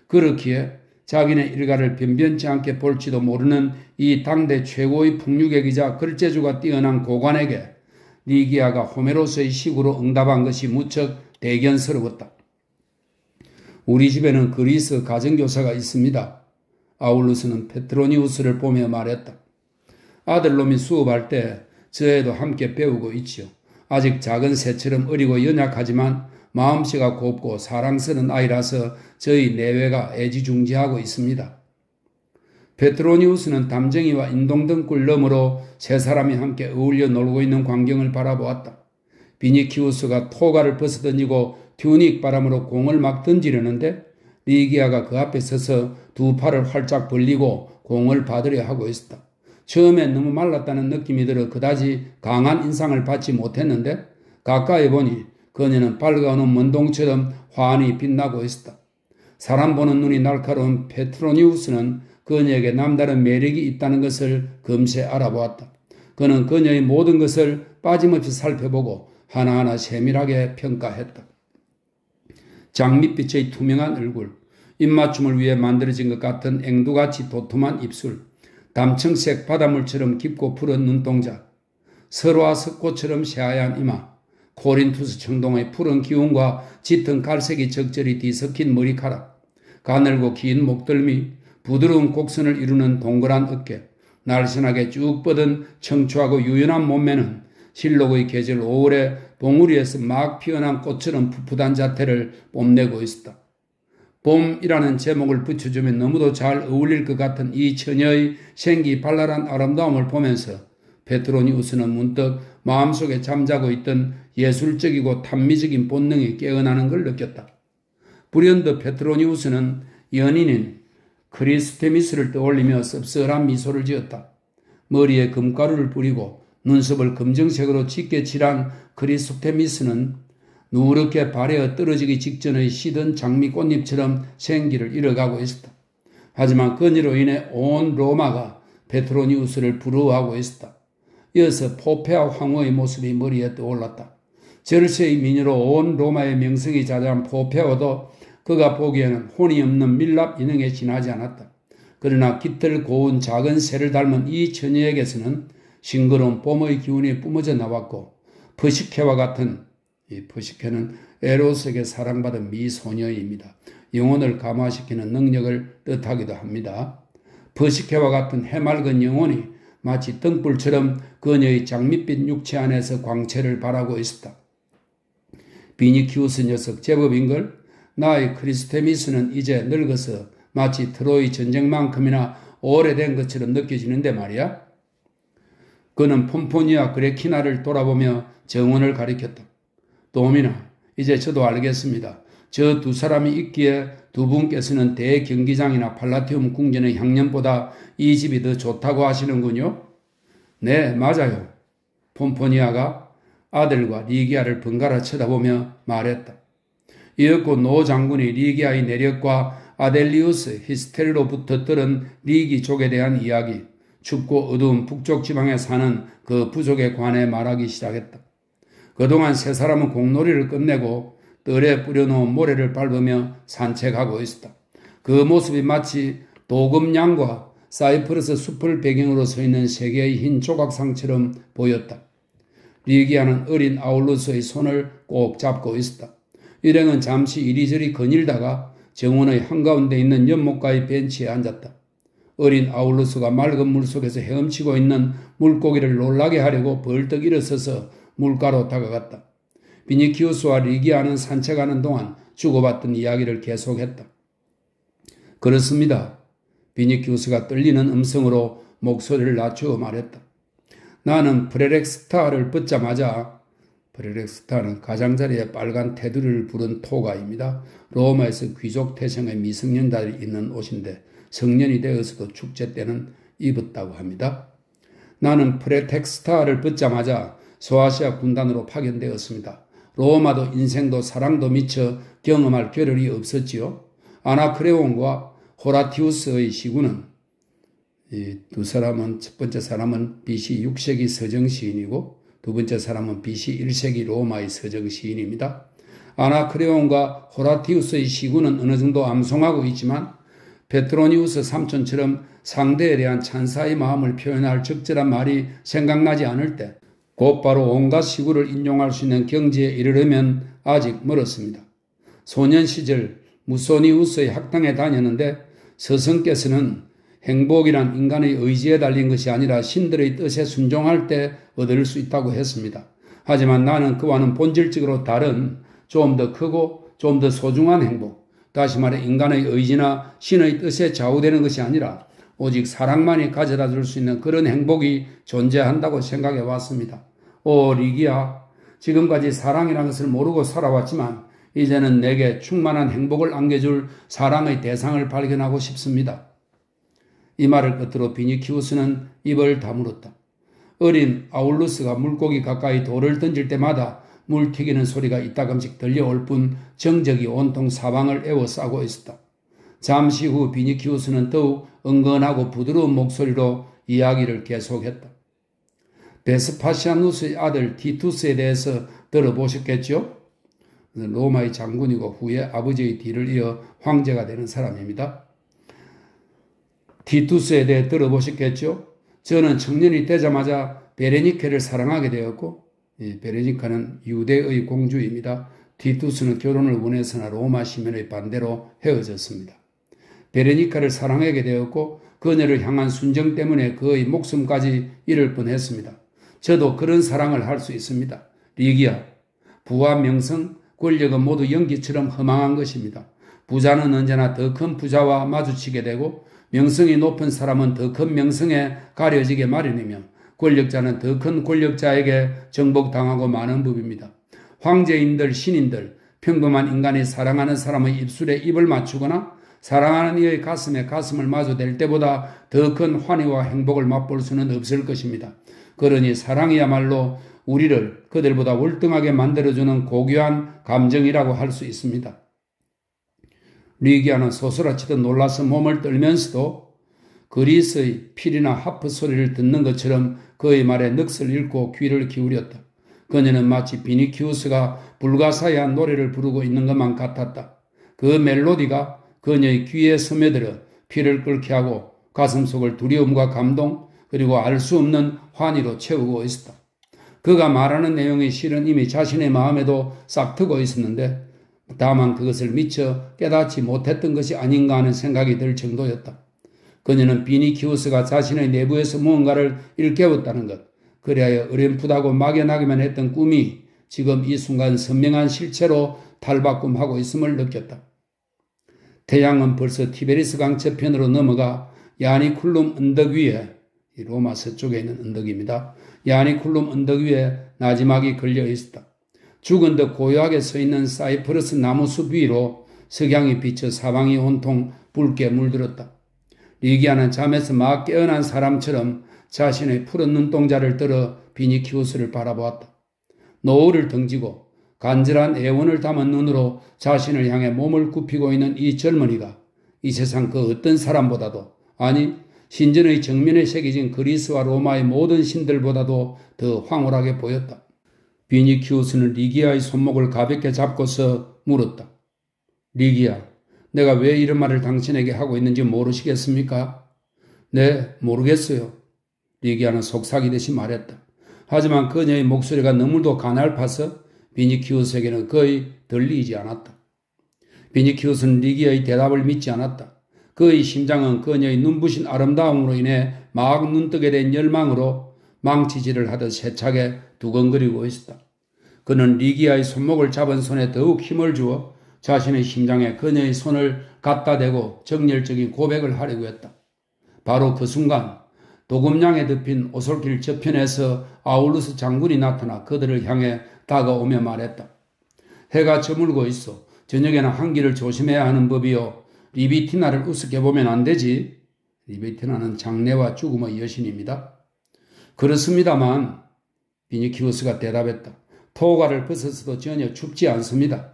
그렇기에 자기네 일가를 변변치 않게 볼지도 모르는 이 당대 최고의 풍류객이자 글재주가 뛰어난 고관에게 리기아가 호메로스의 시구로 응답한 것이 무척 대견스러웠다. 우리 집에는 그리스 가정교사가 있습니다. 아울루스는 페트로니우스를 보며 말했다. 아들놈이 수업할 때 저애도 함께 배우고 있지요. 아직 작은 새처럼 어리고 연약하지만 마음씨가 곱고 사랑스러운 아이라서 저희 내외가 애지중지하고 있습니다. 페트로니우스는 담쟁이와 인동등굴 너머로 세 사람이 함께 어울려 놀고 있는 광경을 바라보았다. 비니키우스가 토가를 벗어던지고 튜닉 바람으로 공을 막 던지려는데 리기아가 그 앞에 서서 두 팔을 활짝 벌리고 공을 받으려 하고 있었다. 처음엔 너무 말랐다는 느낌이 들어 그다지 강한 인상을 받지 못했는데 가까이 보니 그녀는 밝아오는 먼동처럼 환히 빛나고 있었다. 사람 보는 눈이 날카로운 페트로니우스는 그녀에게 남다른 매력이 있다는 것을 금세 알아보았다. 그는 그녀의 모든 것을 빠짐없이 살펴보고 하나하나 세밀하게 평가했다. 장밋빛의 투명한 얼굴, 입맞춤을 위해 만들어진 것 같은 앵두같이 도톰한 입술, 담청색 바닷물처럼 깊고 푸른 눈동자, 설화 석고처럼 새하얀 이마, 코린투스 청동의 푸른 기운과 짙은 갈색이 적절히 뒤섞인 머리카락, 가늘고 긴 목덜미, 부드러운 곡선을 이루는 동그란 어깨, 날씬하게 쭉 뻗은 청초하고 유연한 몸매는 실록의 계절 5월에 봉우리에서 막 피어난 꽃처럼 풋풋한 자태를 뽐내고 있었다. 봄이라는 제목을 붙여주면 너무도 잘 어울릴 것 같은 이 처녀의 생기 발랄한 아름다움을 보면서 페트로니우스는 문득 마음속에 잠자고 있던 예술적이고 탐미적인 본능이 깨어나는 걸 느꼈다. 불현듯 페트로니우스는 연인인 크리스테미스를 떠올리며 씁쓸한 미소를 지었다. 머리에 금가루를 뿌리고 눈썹을 검정색으로 짙게 칠한 크리스테미스는 누렇게 발에어 떨어지기 직전의 시든 장미 꽃잎처럼 생기를 잃어가고 있었다. 하지만 그녀로 인해 온 로마가 페트로니우스를 부러워하고 있었다. 이어서 포페아 황후의 모습이 머리에 떠올랐다. 제르세의 미녀로 온 로마의 명성이 자자한 포페아도 그가 보기에는 혼이 없는 밀랍 인형에 지나지 않았다. 그러나 깃들 고운 작은 새를 닮은 이 처녀에게서는 싱그러운 봄의 기운이 뿜어져 나왔고 퍼시케와 같은, 이 퍼시케는 에로스에게 사랑받은 미소녀입니다. 영혼을 감화시키는 능력을 뜻하기도 합니다. 퍼시케와 같은 해맑은 영혼이 마치 등불처럼 그녀의 장밋빛 육체 안에서 광채를 발하고 있었다. 비니키우스 녀석 제법인걸? 나의 크리스테미스는 이제 늙어서 마치 트로이 전쟁만큼이나 오래된 것처럼 느껴지는데 말이야. 그는 폼포니아 그레키나를 돌아보며 정원을 가리켰다. 도미나, 이제 저도 알겠습니다. 저 두 사람이 있기에 두 분께서는 대경기장이나 팔라티움 궁전의 향년보다 이 집이 더 좋다고 하시는군요. 네, 맞아요. 폼포니아가 아들과 리기아를 번갈아 쳐다보며 말했다. 이윽고 노 장군이 리기아의 내력과 아델리우스 히스텔로부터 들은 리기족에 대한 이야기, 춥고 어두운 북쪽 지방에 사는 그 부족에 관해 말하기 시작했다. 그동안 세 사람은 공놀이를 끝내고 뜰에 뿌려놓은 모래를 밟으며 산책하고 있었다. 그 모습이 마치 도금양과 사이프러스 숲을 배경으로 서 있는 세 개의 흰 조각상처럼 보였다. 리기아는 어린 아울루스의 손을 꼭 잡고 있었다. 일행은 잠시 이리저리 거닐다가 정원의 한가운데 있는 연못가의 벤치에 앉았다. 어린 아울루스가 맑은 물속에서 헤엄치고 있는 물고기를 놀라게 하려고 벌떡 일어서서 물가로 다가갔다. 비니키우스와 리기아는 산책하는 동안 주고받던 이야기를 계속했다. 그렇습니다. 비니키우스가 떨리는 음성으로 목소리를 낮추어 말했다. 나는 프레렉스타를 붙자마자, 프레렉스타는 가장자리에 빨간 테두리를 부른 토가입니다. 로마에서 귀족 태생의 미성년자들이 입는 옷인데 성년이 되어서도 축제 때는 입었다고 합니다. 나는 프레텍스타를 붙자마자 소아시아 군단으로 파견되었습니다. 로마도 인생도 사랑도 미처 경험할 겨를이 없었지요. 아나크레온과 호라티우스의 시구는, 이 두 사람은, 첫 번째 사람은 BC 6세기 서정 시인이고 두 번째 사람은 BC 1세기 로마의 서정 시인입니다. 아나크레온과 호라티우스의 시구는 어느 정도 암송하고 있지만 페트로니우스 삼촌처럼 상대에 대한 찬사의 마음을 표현할 적절한 말이 생각나지 않을 때 곧바로 온갖 시구를 인용할 수 있는 경지에 이르려면 아직 멀었습니다. 소년 시절 무소니우스의 학당에 다녔는데 스승께서는 행복이란 인간의 의지에 달린 것이 아니라 신들의 뜻에 순종할 때 얻을 수 있다고 했습니다. 하지만 나는 그와는 본질적으로 다른 좀 더 크고 좀 더 소중한 행복, 다시 말해 인간의 의지나 신의 뜻에 좌우되는 것이 아니라 오직 사랑만이 가져다 줄 수 있는 그런 행복이 존재한다고 생각해 왔습니다. 오 리기야, 지금까지 사랑이라는 것을 모르고 살아왔지만 이제는 내게 충만한 행복을 안겨줄 사랑의 대상을 발견하고 싶습니다. 이 말을 끝으로 비니키우스는 입을 다물었다. 어린 아울루스가 물고기 가까이 돌을 던질 때마다 물 튀기는 소리가 이따금씩 들려올 뿐 정적이 온통 사방을 에워싸고 있었다. 잠시 후 비니키우스는 더욱 은근하고 부드러운 목소리로 이야기를 계속했다. 베스파시아누스의 아들 티투스에 대해서 들어보셨겠죠? 로마의 장군이고 후에 아버지의 뒤를 이어 황제가 되는 사람입니다. 티투스에 대해 들어보셨겠죠? 저는 청년이 되자마자 베레니케를 사랑하게 되었고, 베레니카는 유대의 공주입니다. 티투스는 결혼을 원해서나 로마 시민의 반대로 헤어졌습니다. 베레니카를 사랑하게 되었고 그녀를 향한 순정 때문에 그의 목숨까지 잃을 뻔했습니다. 저도 그런 사랑을 할 수 있습니다. 리기야, 부와 명성, 권력은 모두 연기처럼 허망한 것입니다. 부자는 언제나 더 큰 부자와 마주치게 되고 명성이 높은 사람은 더 큰 명성에 가려지게 마련이며 권력자는 더 큰 권력자에게 정복당하고 마는 법입니다. 황제인들, 신인들, 평범한 인간이 사랑하는 사람의 입술에 입을 맞추거나 사랑하는 이의 가슴에 가슴을 마주댈 때보다 더 큰 환희와 행복을 맛볼 수는 없을 것입니다. 그러니 사랑이야말로 우리를 그들보다 월등하게 만들어주는 고귀한 감정이라고 할 수 있습니다. 리기아는 소스라치듯 놀라서 몸을 떨면서도 그리스의 필이나 하프 소리를 듣는 것처럼 그의 말에 넋을 잃고 귀를 기울였다. 그녀는 마치 비니키우스가 불가사의한 노래를 부르고 있는 것만 같았다. 그 멜로디가 그녀의 귀에 스며들어 피를 끓게 하고 가슴속을 두려움과 감동 그리고 알 수 없는 환희로 채우고 있었다. 그가 말하는 내용이 실은 이미 자신의 마음에도 싹트고 있었는데 다만 그것을 미처 깨닫지 못했던 것이 아닌가 하는 생각이 들 정도였다. 그녀는 비니키우스가 자신의 내부에서 무언가를 일깨웠다는 것, 그리하여 어렴풋하고 막연하기만 했던 꿈이 지금 이 순간 선명한 실체로 탈바꿈하고 있음을 느꼈다. 태양은 벌써 티베리스 강 저편으로 넘어가 야니쿨룸 언덕 위에, 이 로마 서쪽에 있는 언덕입니다. 야니쿨룸 언덕 위에 나지막이 걸려 있었다. 죽은 듯 고요하게 서 있는 사이프러스 나무숲 위로 석양이 비쳐 사방이 온통 붉게 물들었다. 리기아는 잠에서 막 깨어난 사람처럼 자신의 푸른 눈동자를 들어 비니키우스를 바라보았다. 노을을 등지고 간절한 애원을 담은 눈으로 자신을 향해 몸을 굽히고 있는 이 젊은이가 이 세상 그 어떤 사람보다도, 아니 신전의 정면에 새겨진 그리스와 로마의 모든 신들보다도 더 황홀하게 보였다. 비니키우스는 리기아의 손목을 가볍게 잡고서 물었다. 리기아, 내가 왜 이런 말을 당신에게 하고 있는지 모르시겠습니까? 네, 모르겠어요. 리기아는 속삭이듯이 말했다. 하지만 그녀의 목소리가 너무도 가냘파서 비니키우스에게는 거의 들리지 않았다. 비니키우스는 리기아의 대답을 믿지 않았다. 그의 심장은 그녀의 눈부신 아름다움으로 인해 막 눈뜨게 된 열망으로 망치질을 하듯 세차게 두근거리고 있었다. 그는 리기아의 손목을 잡은 손에 더욱 힘을 주어 자신의 심장에 그녀의 손을 갖다 대고 정열적인 고백을 하려고 했다. 바로 그 순간 도금량에 덮인 오솔길 저편에서 아울루스 장군이 나타나 그들을 향해 다가오며 말했다. 해가 저물고 있어. 저녁에는 한기를 조심해야 하는 법이요. 리비티나를 우습게 보면 안 되지. 리비티나는 장래와 죽음의 여신입니다. 그렇습니다만 비니키우스가 대답했다. 토가를 벗었어도 전혀 춥지 않습니다.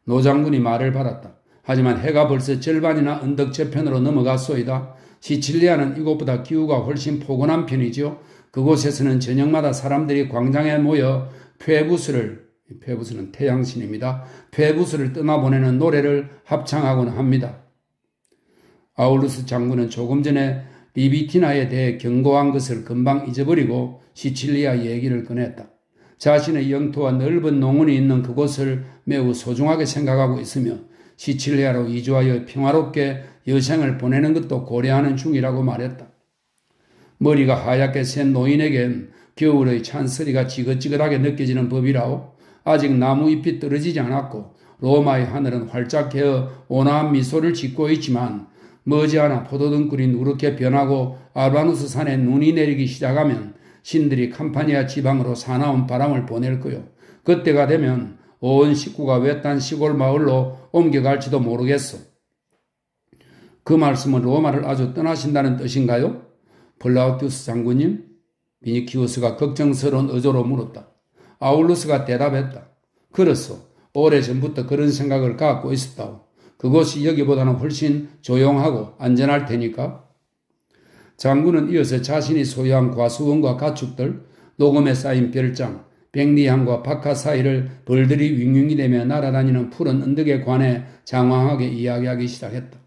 노장군이 말을 받았다. 하지만 해가 벌써 절반이나 언덕 저편으로 넘어갔소이다. 시칠리아는 이곳보다 기후가 훨씬 포근한 편이죠. 그곳에서는 저녁마다 사람들이 광장에 모여 페부스는 태양신입니다. 페부스를 떠나보내는 노래를 합창하곤 합니다. 아울루스 장군은 조금 전에 리비티나에 대해 경고한 것을 금방 잊어버리고 시칠리아 얘기를 꺼냈다. 자신의 영토와 넓은 농원이 있는 그곳을 매우 소중하게 생각하고 있으며 시칠리아로 이주하여 평화롭게 여생을 보내는 것도 고려하는 중이라고 말했다. 머리가 하얗게 센 노인에겐 겨울의 찬소리가 지긋지긋하게 느껴지는 법이라오. 아직 나무잎이 떨어지지 않았고 로마의 하늘은 활짝 개어 온화한 미소를 짓고 있지만 머지않아 포도등굴이 누렇게 변하고 알바누스 산에 눈이 내리기 시작하면 신들이 캄파니아 지방으로 사나운 바람을 보낼 거요. 그때가 되면 온 식구가 외딴 시골 마을로 옮겨갈지도 모르겠어. 그 말씀은 로마를 아주 떠나신다는 뜻인가요? 플라우티우스 장군님? 비니키우스가 걱정스러운 어조로 물었다. 아울루스가 대답했다. 그렇소. 오래전부터 그런 생각을 갖고 있었다오. 그곳이 여기보다는 훨씬 조용하고 안전할 테니까. 장군은 이어서 자신이 소유한 과수원과 가축들, 녹음에 쌓인 별장, 백리향과 박하 사이를 벌들이 윙윙이 되며 날아다니는 푸른 언덕에 관해 장황하게 이야기하기 시작했다.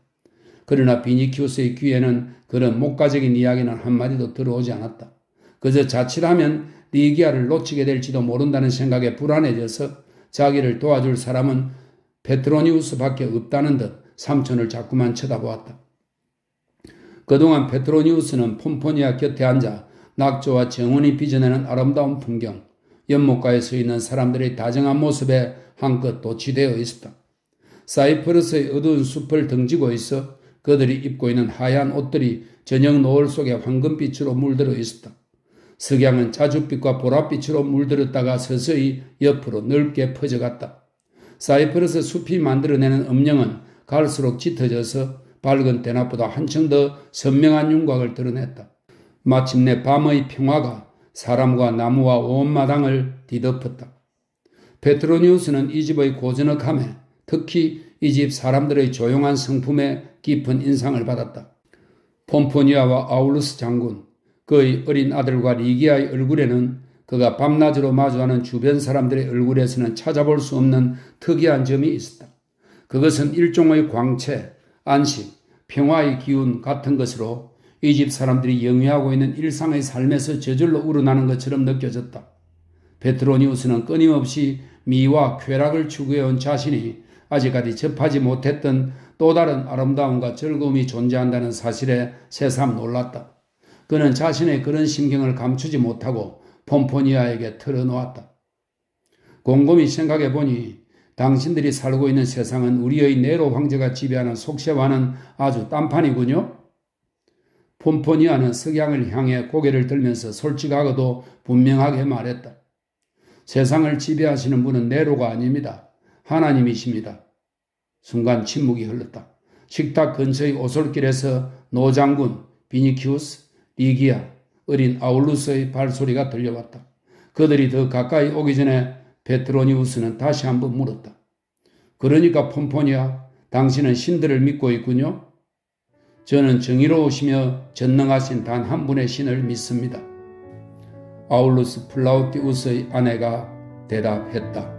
그러나 비니키우스의 귀에는 그런 목가적인 이야기는 한마디도 들어오지 않았다. 그저 자칫하면 리기아를 놓치게 될지도 모른다는 생각에 불안해져서 자기를 도와줄 사람은 페트로니우스밖에 없다는 듯 삼촌을 자꾸만 쳐다보았다. 그동안 페트로니우스는 폼포니아 곁에 앉아 낙조와 정원이 빚어내는 아름다운 풍경, 연못가에 서 있는 사람들의 다정한 모습에 한껏 도취되어 있었다. 사이프러스의 어두운 숲을 등지고 있어 그들이 입고 있는 하얀 옷들이 저녁 노을 속에 황금빛으로 물들어 있었다. 석양은 자줏빛과 보랏빛으로 물들었다가 서서히 옆으로 넓게 퍼져갔다. 사이프러스 숲이 만들어내는 음영은 갈수록 짙어져서 밝은 대낮보다 한층 더 선명한 윤곽을 드러냈다. 마침내 밤의 평화가 사람과 나무와 온 마당을 뒤덮었다. 페트로니우스는 이 집의 고즈넉함에, 특히 이 집 사람들의 조용한 성품에 깊은 인상을 받았다. 폼포니아와 아울루스 장군, 그의 어린 아들과 리기아의 얼굴에는 그가 밤낮으로 마주하는 주변 사람들의 얼굴에서는 찾아볼 수 없는 특이한 점이 있었다. 그것은 일종의 광채, 안식, 평화의 기운 같은 것으로 이 집 사람들이 영위하고 있는 일상의 삶에서 저절로 우러나는 것처럼 느껴졌다. 페트로니우스는 끊임없이 미와 쾌락을 추구해온 자신이 아직까지 접하지 못했던 또 다른 아름다움과 즐거움이 존재한다는 사실에 새삼 놀랐다. 그는 자신의 그런 심경을 감추지 못하고 폼포니아에게 털어놓았다. 곰곰이 생각해보니 당신들이 살고 있는 세상은 우리의 네로 황제가 지배하는 속세와는 아주 딴판이군요. 폼포니아는 석양을 향해 고개를 들면서 솔직하고도 분명하게 말했다. 세상을 지배하시는 분은 네로가 아닙니다. 하나님이십니다. 순간 침묵이 흘렀다. 식탁 근처의 오솔길에서 노장군, 비니키우스, 리기아, 어린 아울루스의 발소리가 들려왔다. 그들이 더 가까이 오기 전에 페트로니우스는 다시 한번 물었다. 그러니까 폼포니아, 당신은 신들을 믿고 있군요? 저는 정의로우시며 전능하신 단 한 분의 신을 믿습니다. 아울루스 플라우티우스의 아내가 대답했다.